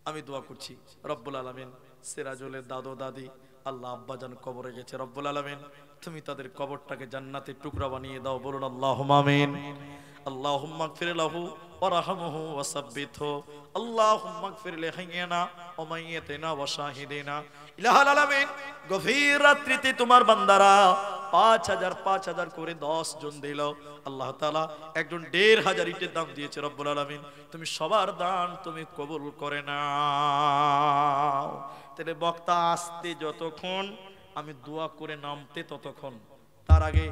আমি দোয়া করছি রব্বুল আলামিন সিরাজুলের দাদু দাদি, আল্লাহ আব্বাজান কবরে গেছে, রব্বুল আলামিন তুমি তাদের কবরটাকে জান্নাতের টুকরা বানিয়ে দাও, বলুন আল্লাহুম্মা আমিন। আল্লাহুম্মা গফির লাহু ওয়ারহামহু ওয়াসাব্বিতহু। আল্লাহুম্মা গফির লিহাইয়িনা ওয়া মাইয়িতিনা ওয়া শাহিদিনা। ইলাহুল আলামিন গভীর রাত্রিতে তোমার বান্দারা 5000 করে 10 জন দিল। আল্লাহ তাআলা একজন 1500 ইটের দাম দিয়েছে। রব্বুল আলামিন তুমি সবার দান তুমি কবুল করে নাও। তাহলে বক্তা আসতে যতক্ষণ, আমি দোয়া করে নামতে ততক্ষণ। তার আগে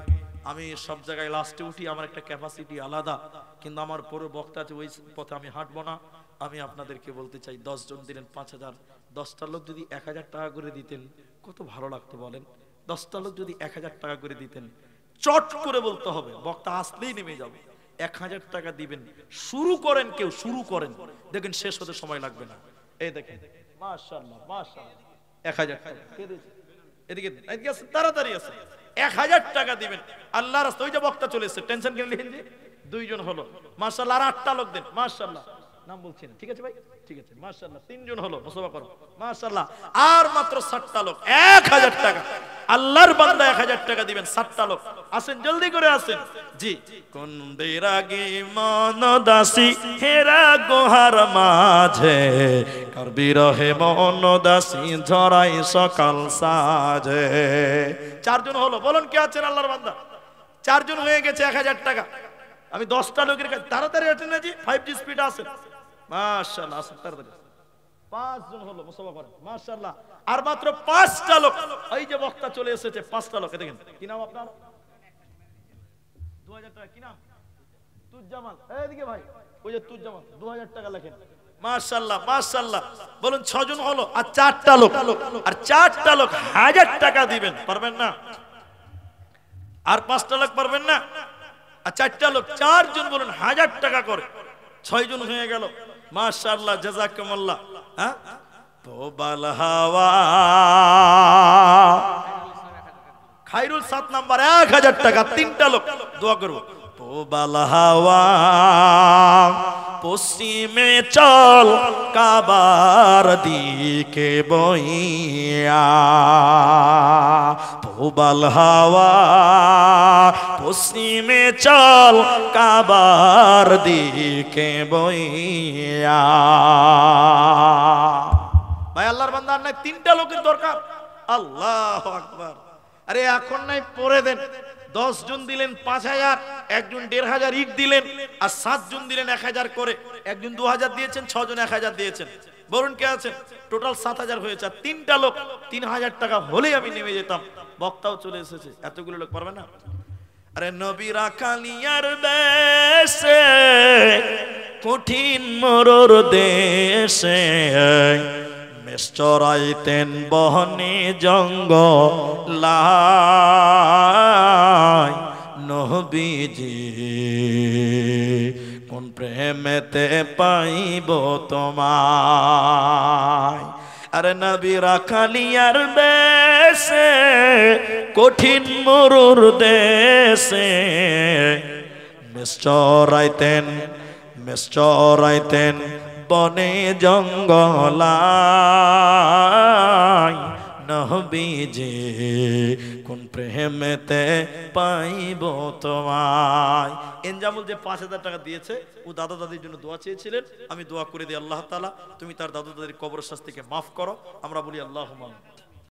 আমি সব জায়গায় লাস্টে উঠি, আমার একটা ক্যাপাসিটি আলাদা, কিন্তু আমার পরে বক্তা আছে, ওই পথে আমি হাঁটবো না। আমি আপনাদেরকে বলতে চাই, 10 জন দিলেন 5000, 10টা লোক যদি 1000 টাকা করে দিতেন কত ভালো লাগতো বলেন। 10টা লোক যদি 1000 টাকা করে দিতেন, চট করে বলতে হবে, বক্তা আসলেই নেমে যাবে। 1000 টাকা দিবেন, শুরু করেন, কেউ শুরু করেন, দেখেন শেষ হতে সময় লাগবে না। এই দেখেন মাশাআল্লাহ মাশাআল্লাহ 1000 টাকা কে দিয়েছে? এদিকে এদিকে আছে, তাড়াতাড়ি আছে। 1000 টাকা দিবেন আল্লাহর রাস্তায়। ওই যে বক্তা চলে এসেছে, টেনশন কেন নিলেন? যে দুইজন হলো মাশাআল্লাহ, আর 8টা লোক দেন মাশাআল্লাহ। নাম বলছি না, ঠিক আছে ভাই, ঠিক আছে মাশাআল্লাহ। 3 জন হলো, মুসাফা করো মাশাআল্লাহ। আর মাত্র 7টা লোক, 1000 টাকা। আল্লাহর বান্দা 1000 টাকা দিবেন, 7টা লোক আসেন, জলদি করে আসেন। জি কোন বেরাগী মনদাসী হেরা গোহার মাঝে, কার বিরহে মনদাসী ঝরাই সকাল সাজে। 4 জন হলো, বলুন কে আছেন আল্লাহর বান্দা? 4 জন হয়ে গেছে, 1000 টাকা। আমি 10টা লোকের কাছে তাড়াতাড়ি আছেন না জি, 5G স্পিড আছে মাশাআল্লাহ, আসেন তাড়াতাড়ি। 5 জন হলো, মুসাফা করেন মাশাআল্লাহ। আর মাত্র 5টা লোক, এই যে বক্তা চলে এসেছে, 5টা লোক। দেখেন কি নাম আপনার? 2000 টাকা কি নাম? তুজ্জামাল। এইদিকে ভাই, ওই যে তুজ্জামাল, 2000 টাকা লেখেন মাশাআল্লাহ মাশাআল্লাহ। বলুন 6 জন হলো, আর 4টা লোক, আর 4টা লোক 1000 টাকা দিবেন। পারবেন না? আর 5টা লোক পারবেন না? আর 4টা লোক, 4 জন বলুন 1000 টাকা করে, 6 জন হয়ে গেল মাশাআল্লাহ জাযাকুমুল্লাহ। হ্যাঁ তোবাল হাওয়া খায়রুল 7 নাম্বার 1000 টাকা। 3টা লোক দোয়া করব। তোবাল হাওয়া পশ্চিমে চল কাবার দিকে বইয়া, তোবাল হাওয়া পশ্চিমে চল কাবার দিকে বইয়া। ভাই আল্লাহর বান্দা, আর নাই 3টা লোকের দরকার। আল্লাহু আকবার। আরে এখন নাই পরে দেন। 10 জন দিলেন 5000, একজন 1500 ইট দিলেন, আর 7 জন দিলেন 1000 করে। একজন 2000 দিয়েছেন, 6 জন 1000 দিয়েছেন। বলুন কে আছেন? টোটাল 7000 হয়েছে। 3টা লোক 3000 টাকা হলেই আমি নেমে যেতাম। বক্তাও চলে এসেছে, এতগুলো লোক পারবে না। আরে নবীরা কালিয়ার দেশে, কঠিন মরর দেশে, মেশরাইতেন বহনে জঙ্গলায়। নবীজি কোন প্রেমেতে পাইব তোমায়। আরে নবীরা কালিয়ার দেশে, কঠিন মরুর দেশে, মেশরাইতেন বনে জঙ্গলায়। নবীজি কোন প্রেমেতে পাইব তোমায়। এনজামুল যে 5000 টাকা দিয়েছে, ও দাদা দাদির জন্য দোয়া চেয়েছিলেন। আমি দোয়া করে দিই, আল্লাহ তাআলা তুমি তার দাদা দাদির কবর শাস্তিকে মাফ করো। আমরা বলি আল্লাহুম্মা।